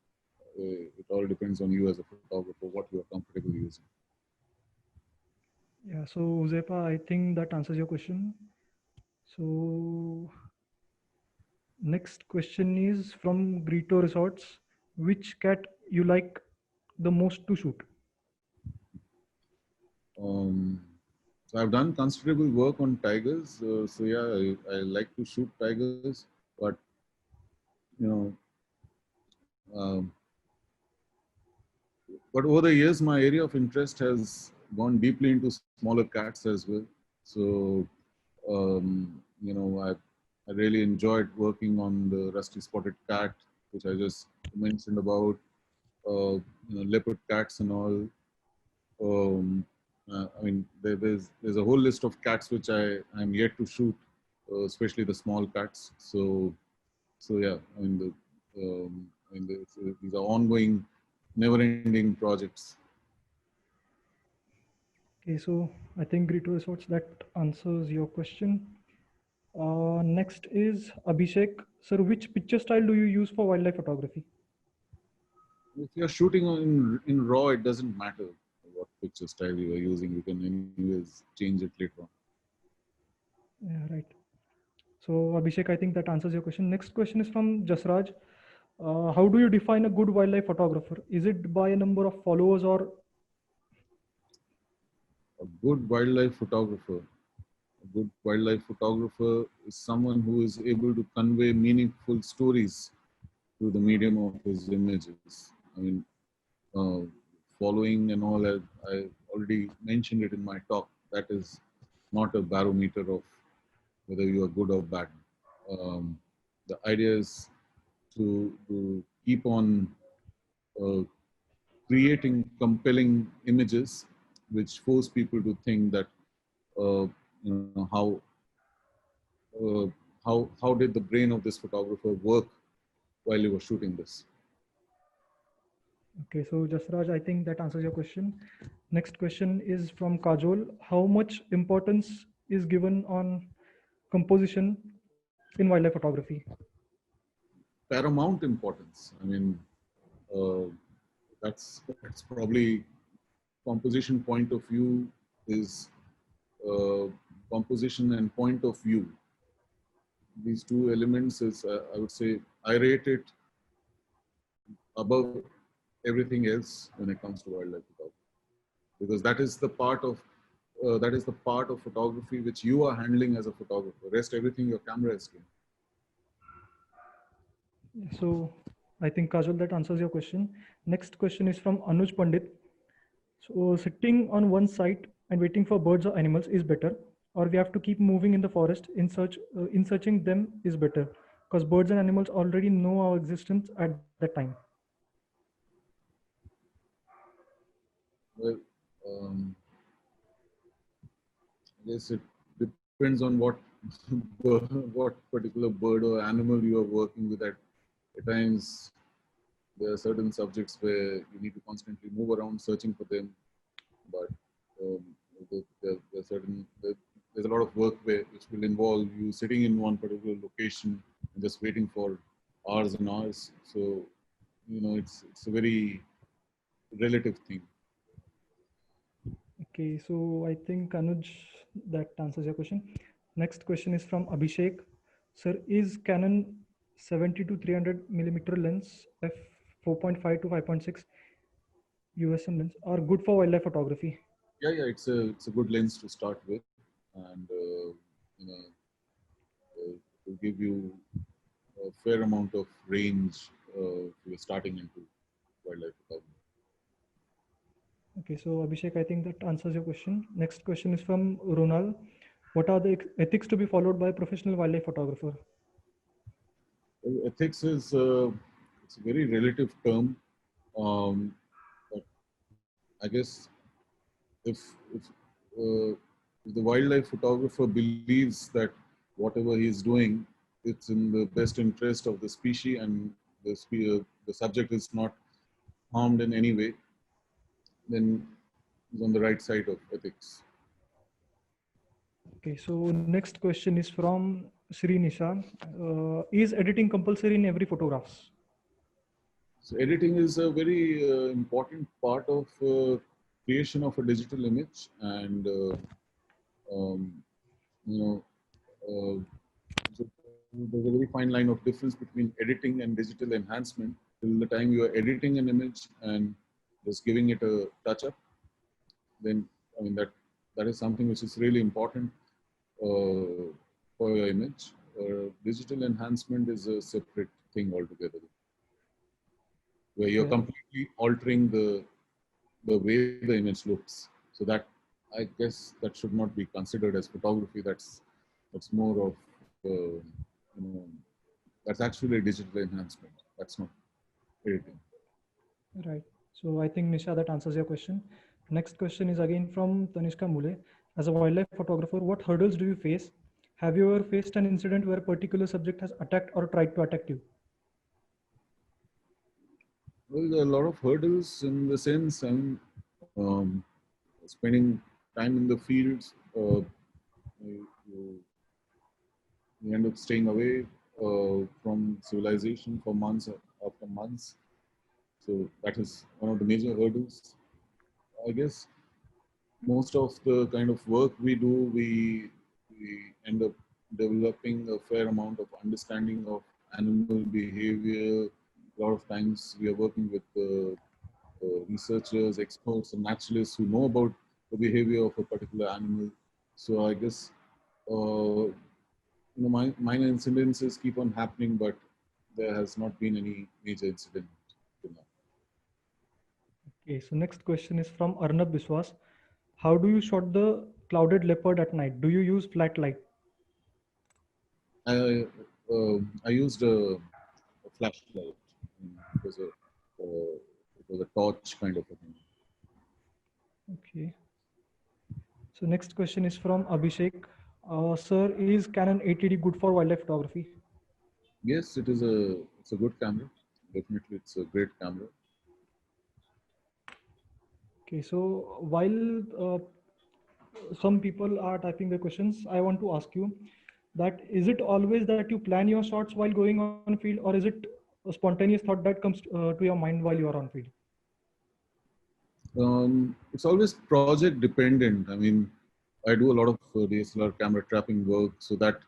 it all depends on you as a photographer what you are comfortable using. Yeah, so Uzepa, I think that answers your question. So next question is from Grito Resorts. Which cat you like the most to shoot? Um, so I've done considerable work on tigers. So yeah, I like to shoot tigers, but you know, um, but over the years, my area of interest has gone deeply into smaller cats as well. So I really enjoyed working on the rusty spotted cat, which I just mentioned about. Leopard cats and all. I mean, there's a whole list of cats which I'm yet to shoot, especially the small cats. So yeah, these are ongoing, never-ending projects. Okay, so I think Grito Resorts that answers your question. Next is Abhishek. Sir, which picture style do you use for wildlife photography? If you're shooting in RAW, it doesn't matter what picture style you are using. You can anyways change it later on. Yeah, right. So Abhishek, I think that answers your question. Next question is from Jasraj. How do you define a good wildlife photographer? Is it by a number of followers or? A good wildlife photographer. A good wildlife photographer is someone who is able to convey meaningful stories through the medium of his images. I mean, uh, following and all, I already mentioned it in my talk. That is not a barometer of whether you are good or bad. Um, the idea is to keep on uh, creating compelling images which force people to think that uh, how did the brain of this photographer work while he was shooting this. Okay, so Jasraj, I think that answers your question. Next question is from Kajol. How much importance is given on composition in wildlife photography? Paramount importance. I mean, uh, that's probably composition point of view is composition and point of view. These two elements is I would say I rate it above everything else when it comes to wildlife photography, because that is the part of photography which you are handling as a photographer. Rest everything your camera is doing. So I think Kajol, that answers your question. Next question is from Anuj Pandit. So sitting on one site and waiting for birds or animals is better, or we have to keep moving in the forest in searching them is better, because birds and animals already know our existence at that time. Well, um, I guess it depends on what what particular bird or animal you are working with. At times, there are certain subjects where you need to constantly move around searching for them, but um, there's a lot of work which will involve you sitting in one particular location and just waiting for hours and hours. So it's a very relative thing. Okay, so I think Anuj, that answers your question. Next question is from Abhishek. Sir, is Canon 70 to 300 millimeter lens f 4.5 to 5.6 USM lens are good for wildlife photography? Yeah, it's a good lens to start with, and you know, to give you a fair amount of range if you're starting into wildlife photography. Okay, so Abhishek, I think that answers your question. Next question is from Ronal. What are the ethics to be followed by a professional wildlife photographer? Well, ethics is it's a very relative term. Um, but I guess if if, uh, if the wildlife photographer believes that whatever he is doing, it's in the best interest of the species and the subject is not harmed in any way, then he's on the right side of ethics. Okay, so next question is from Shri Nishan. Is editing compulsory in every photographs? So editing is a very important part of creation of a digital image, and um, you know, uh, so there's a very fine line of difference between editing and digital enhancement. Till the time you are editing an image and just giving it a touch up, then I mean that is something which is really important for your image. Digital enhancement is a separate thing altogether, where you're Okay. completely altering the way the image looks. So that, I guess, that should not be considered as photography. That's more of you know, that's actually digital enhancement. That's not editing. Right. So I think Nisha, that answers your question. Next question is again from Tanishka Mule. As a wildlife photographer, what hurdles do you face? Have you ever faced an incident where a particular subject has attacked or tried to attack you? Well, there are a lot of hurdles in the sense, um, spending time in the fields. You, you end up staying away from civilization for months after months. So that is one of the major hurdles. I guess most of the kind of work we do, we end up developing a fair amount of understanding of animal behavior. A lot of times we are working with researchers, experts, and naturalists who know about the behavior of a particular animal. So I guess minor incidences keep on happening, but there has not been any major incident till now. Okay, so next question is from Arnab Biswas. How do you shot the clouded leopard at night? Do you use flat light? I used a flashlight. It was a torch kind of a thing. Okay. So next question is from Abhishek. Sir, is Canon 80D good for wildlife photography? Yes, it's a good camera. Definitely, it's a great camera. Okay, so while some people are typing the questions, I want to ask you that is it always that you plan your shots while going on field, or is it a spontaneous thought that comes to your mind while you are on field? It's always project dependent. I mean, I do a lot of DSLR camera trapping work, so that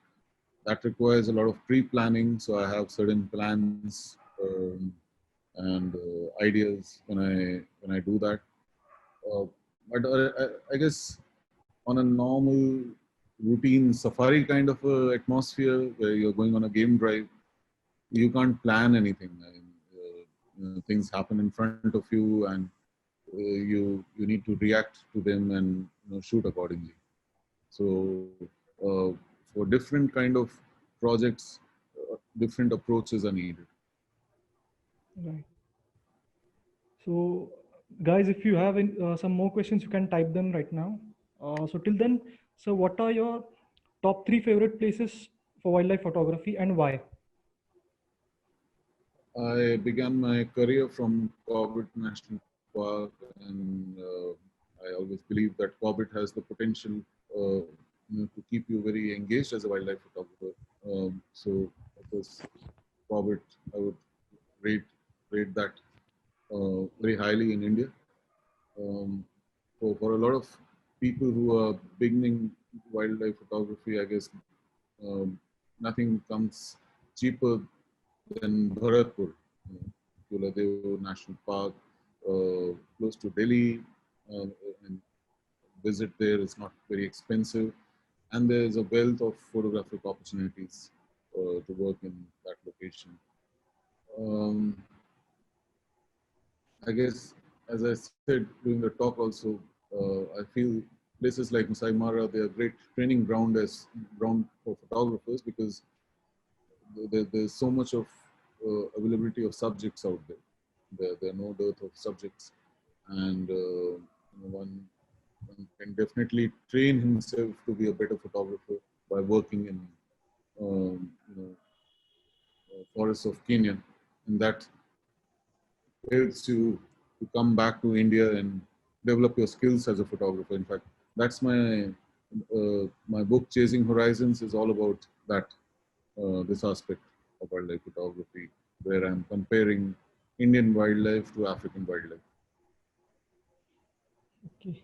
requires a lot of pre-planning. So I have certain plans and ideas when I do that. Uh, but I guess on a normal routine safari kind of atmosphere where you're going on a game drive, you can't plan anything. I mean, things happen in front of you, and you need to react to them and shoot accordingly. So uh, for different kind of projects, different approaches are needed. Right. So, guys, if you have some more questions, you can type them right now. So till then, so what are your top three favorite places for wildlife photography and why? I began my career from Corbett National Park, and I always believe that Corbett has the potential to keep you very engaged as a wildlife photographer. So, of course, Corbett, I would rate rate that very highly in India. Um, for a lot of people who are beginning wildlife photography, I guess nothing comes cheaper than Bharatpur, Kuladev National Park, close to Delhi. And visit there is not very expensive, and there is a wealth of photographic opportunities to work in that location. Um, I guess, as I said during the talk also, I feel places like Masai Mara, they are great training ground for photographers, because there's so much of availability of subjects out there. There are no dearth of subjects, and one can definitely train himself to be a better photographer by working in forests of Kenya, and that helps you to come back to India and develop your skills as a photographer. In fact, that's my book Chasing Horizons is all about that. this aspect of wildlife photography, where I'm comparing Indian wildlife to African wildlife. Okay.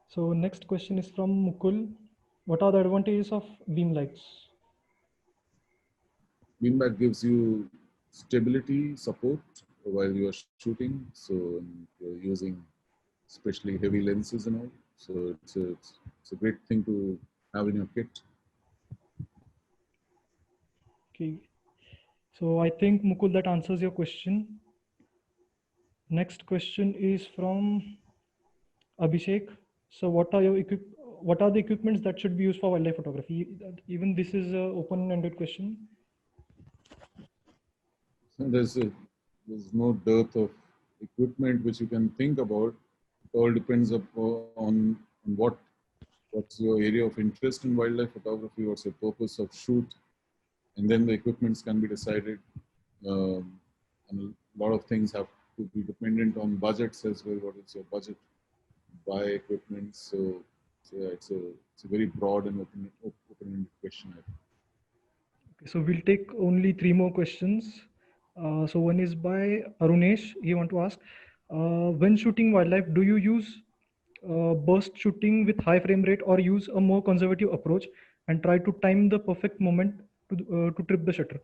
So next question is from Mukul. What are the advantages of beam lights? Beanbag gives you stability, support while you are shooting. So you're using especially heavy lenses and all. So it's a great thing to have in your kit. Okay. So I think Mukul, that answers your question. Next question is from Abhishek. So what are the equipments that should be used for wildlife photography? Even this is an open-ended question. So there's no dearth of equipment which you can think about. It all depends on what's your area of interest in wildlife photography, what's your purpose of shoot, and then the equipments can be decided. And a lot of things have to be dependent on budgets as well. What is your budget? Buy equipment. So yeah, it's a very broad and open-ended question. I think. Okay, so we'll take only three more questions. So one is by Arunesh. He want to ask, when shooting wildlife, do you use burst shooting with high frame rate or use a more conservative approach and try to time the perfect moment to trip the shutter?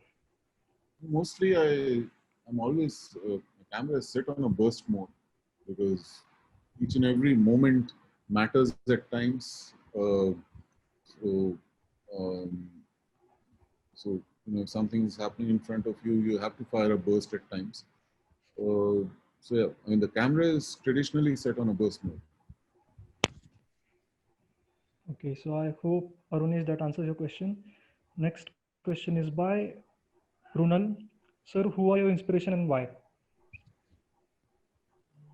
Mostly, I'm always the camera is set on a burst mode because each and every moment matters at times. So, um, if something is happening in front of you, you have to fire a burst at times. So yeah, I mean the camera is traditionally set on a burst mode. Okay, so I hope Arunesh that answers your question. Next question is by Runal. Sir, who are your inspiration and why?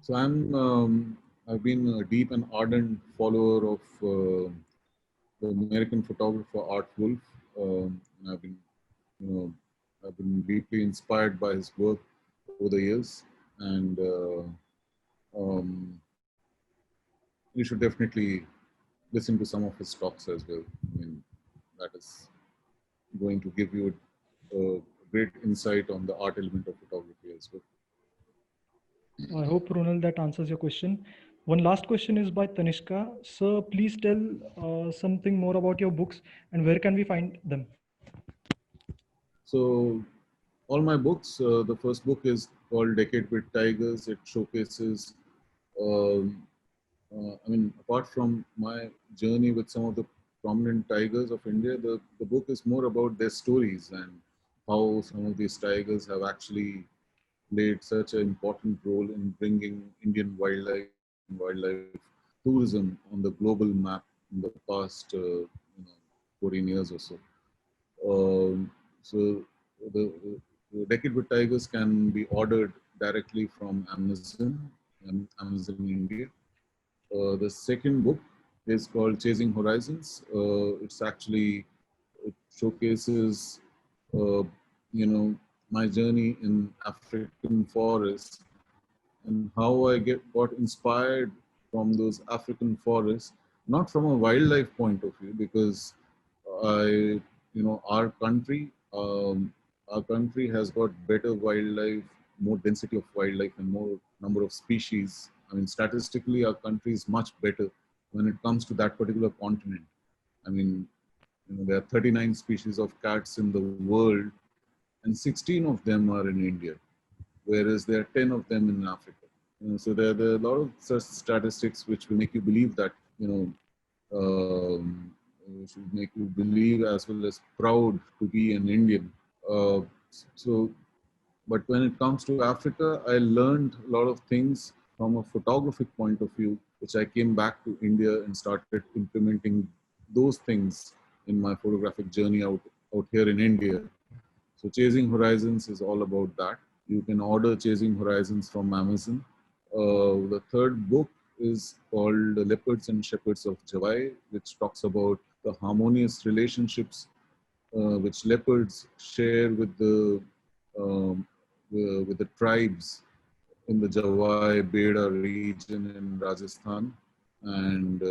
So I've been a deep and ardent follower of the American photographer Art Wolf. And you know, I've been deeply inspired by his work over the years, and um, you should definitely listen to some of his talks as well. I mean, that is going to give you a great insight on the art element of photography as well. So I hope, Ronald, that answers your question. One last question is by Tanishka. Sir, please tell something more about your books and where can we find them? So, all my books, the first book is called Decade with Tigers. It showcases, um, I mean, apart from my journey with some of the prominent tigers of India, the book is more about their stories and how some of these tigers have actually played such an important role in bringing Indian wildlife and wildlife tourism on the global map in the past 14 years or so. So the, the Decade with Tigers can be ordered directly from Amazon India. The second book is called Chasing Horizons. It's actually it showcases, uh, my journey in African forests and how I got inspired from those African forests, not from a wildlife point of view, because I, our country has got better wildlife, more density of wildlife, and more number of species. I mean, statistically, our country is much better when it comes to that particular continent. I mean, there are 39 species of cats in the world, and 16 of them are in India, whereas there are 10 of them in Africa. So there are a lot of such statistics which will make you believe that, should make you believe as well as proud to be an Indian. Uh, so, but when it comes to Africa, I learned a lot of things from a photographic point of view, which I came back to India and started implementing those things in my photographic journey out here in India. So Chasing Horizons is all about that. You can order Chasing Horizons from Amazon. The third book is called The Leopards and Shepherds of Jawai, which talks about the harmonious relationships which leopards share with the tribes in the Jawai Beda region in Rajasthan, and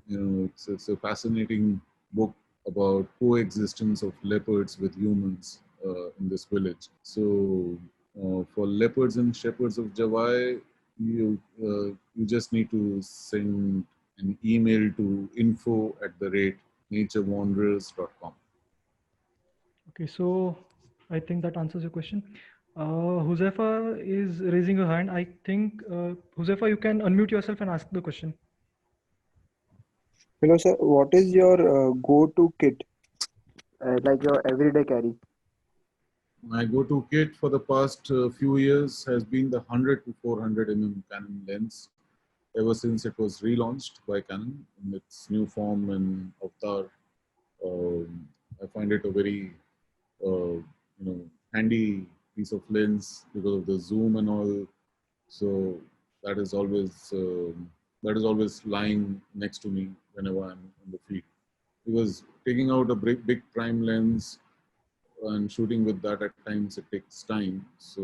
it's a fascinating book about coexistence of leopards with humans in this village. So for leopards and shepherds of Jawai, you just need to send an email to info@naturewanderers.com. Okay, so I think that answers your question. Huzefa is raising her hand. I think, Huzefa, you can unmute yourself and ask the question. Hello, sir. What is your go-to kit, like your everyday carry? My go-to kit for the past few years has been the 100 to 400 Canon lens. Ever since it was relaunched by Canon in its new form and avatar, I find it a very handy piece of lens because of the zoom and all. So that is always lying next to me whenever I'm in the field. Because taking out a big prime lens and shooting with that at times it takes time. So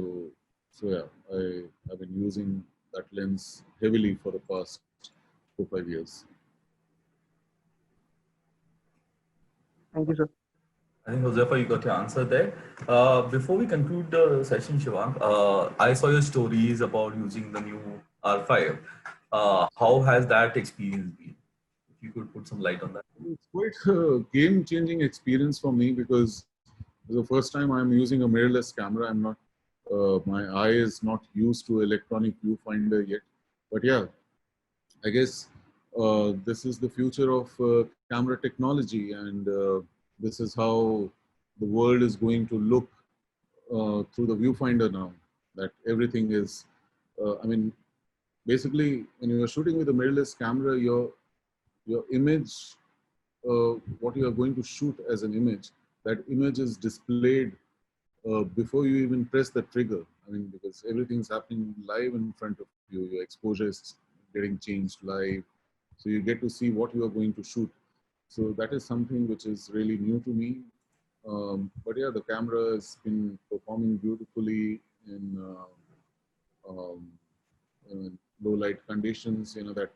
yeah, I've been using that lens heavily for the past 4-5 years. Thank you, sir. I think, Josefa, you got your answer there. Before we conclude the session, Shivang, I saw your stories about using the new R5. How has that experience been? If you could put some light on that. It's quite a game-changing experience for me because it's the first time I'm using a mirrorless camera. I'm not, my eye is not used to electronic viewfinder yet. But yeah, I guess this is the future of camera technology, and this is how the world is going to look through the viewfinder now. That everything is, I mean, basically, when you are shooting with a mirrorless camera, your image, what you are going to shoot as an image, that image is displayed before you even press the trigger. I mean, because everything's happening live in front of you. Your exposure is getting changed live. So you get to see what you are going to shoot. So that is something which is really new to me. But yeah, the camera has been performing beautifully um, in low light conditions. You know, that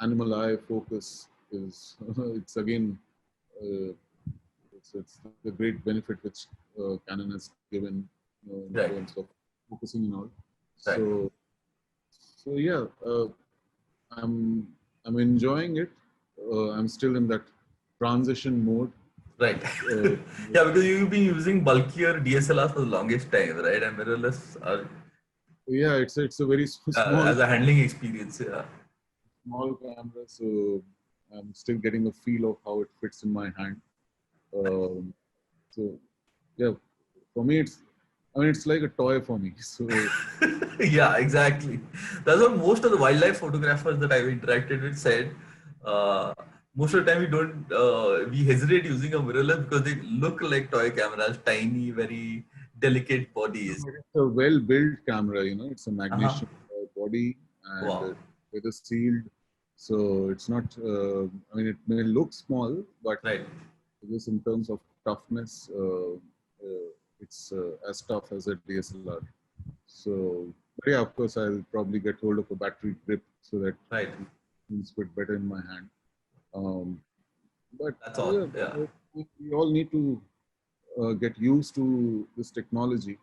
animal eye focus is, it's again, uh, it's the great benefit which Canon has given, in Right. terms of focusing and all. Right. So yeah, I'm enjoying it. I'm still in that transition mode. Right. Yeah, because you've been using bulkier DSLRs for the longest time, right? And mirrorless are, Yeah, it's a very small as a handling experience. Yeah. small camera, so I'm still getting a feel of how it fits in my hand. Um, so yeah, for me it's like a toy for me. So Yeah, exactly. That's what most of the wildlife photographers that I've interacted with said. Uh, Most of the time, we hesitate using a mirrorless because they look like toy cameras, tiny, very delicate bodies. it's a well-built camera, it's a Uh-huh. magnesium body and Wow. weather sealed. So it's not, I mean, it may look small, but Right. just in terms of toughness, it's as tough as a DSLR. So, but yeah, of course, I'll probably get hold of a battery grip so that Right. things fit better in my hand. But That's all. yeah, Yeah. we all need to get used to this technology.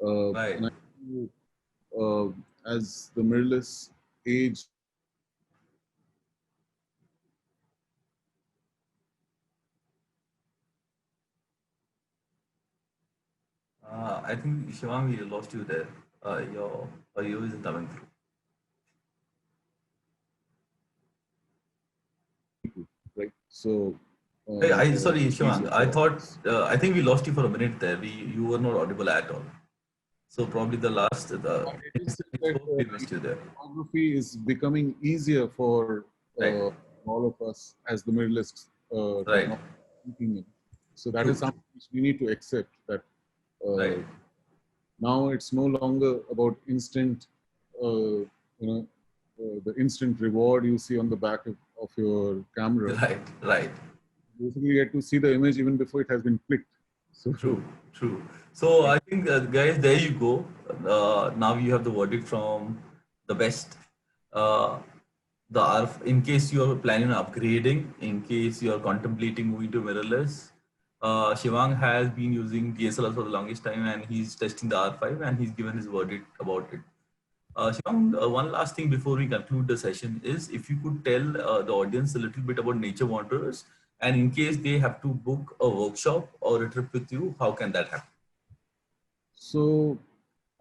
Right. And I feel, as the mirrorless age, I think Shivang, we lost you there. Your audio isn't coming through. right? So, Sorry, easier Shivang. I for thought us. I think we lost you for a minute there. You were not audible at all. So probably the last the It is said that we missed you there. photography is becoming easier for Right. all of us as the mirrorless Right. technology. Kicking in. So that is True. something which we need to accept that Right. now it's no longer about instant, the instant reward you see on the back of your camera. Right. Right. Basically, you get to see the image even before it has been clicked. So True. True. So I think, guys, there you go. Now you have the verdict from the best. Uh, the R, in case you are planning on upgrading, in case you are contemplating moving to mirrorless, Shivang has been using DSLR for the longest time, and he's testing the R5, and he's given his verdict about it. Shivang, one last thing before we conclude the session is if you could tell the audience a little bit about Nature Wanderers, and in case they have to book a workshop or a trip with you, how can that happen? So,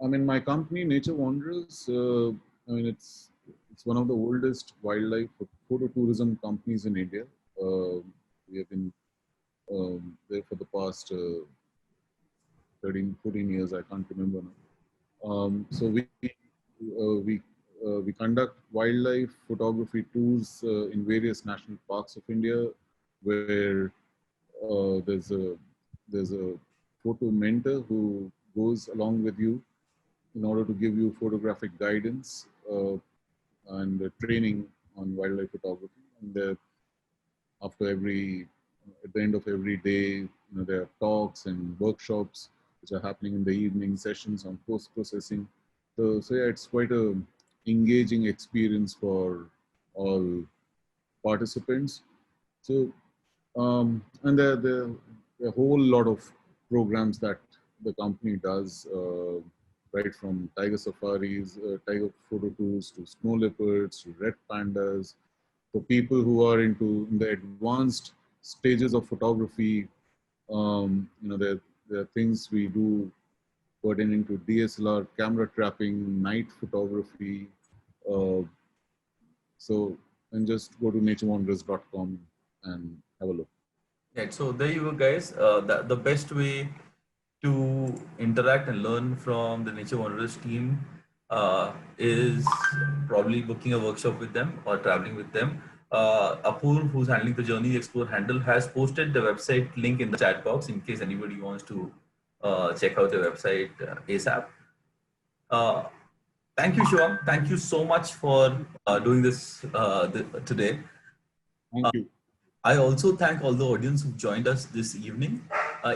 I mean, my company, Nature Wanderers, I mean, it's one of the oldest wildlife photo tourism companies in India. We have been there for the past 13, 14 years. I can't remember now. So we conduct wildlife photography tours in various national parks of India, where there's a photo mentor who goes along with you in order to give you photographic guidance and training on wildlife photography. And after at the end of every day, there are talks and workshops which are happening in the evening, sessions on post-processing. So yeah, it's quite a engaging experience for all participants. So and there are a whole lot of programs that the company does, right from tiger safaris, tiger photo tours, to snow leopards, to red pandas. For people who are in the advanced stages of photography, there are things we do pertaining to DSLR, camera trapping, night photography. Uh, so, and just go to naturewanderers.com and have a look. Right, so there you go, guys. The best way to interact and learn from the Nature Wanderers team is probably booking a workshop with them or traveling with them. Apur, who's handling the Journey Explore handle, has posted the website link in the chat box in case anybody wants to check out the website ASAP. Thank you, Shivang. Thank you so much for doing this today. Thank you. I also thank all the audience who joined us this evening.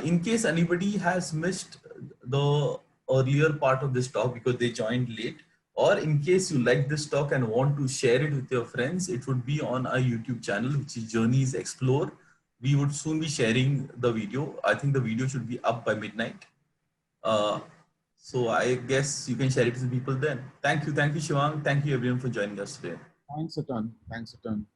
In case anybody has missed the earlier part of this talk because they joined late, or in case you like this talk and want to share it with your friends, it would be on our YouTube channel, which is Journeys Explore. We would soon be sharing the video. I think the video should be up by midnight. So I guess you can share it with people then. Thank you, Shivang. Thank you everyone for joining us today. Thanks a ton. Thanks a ton.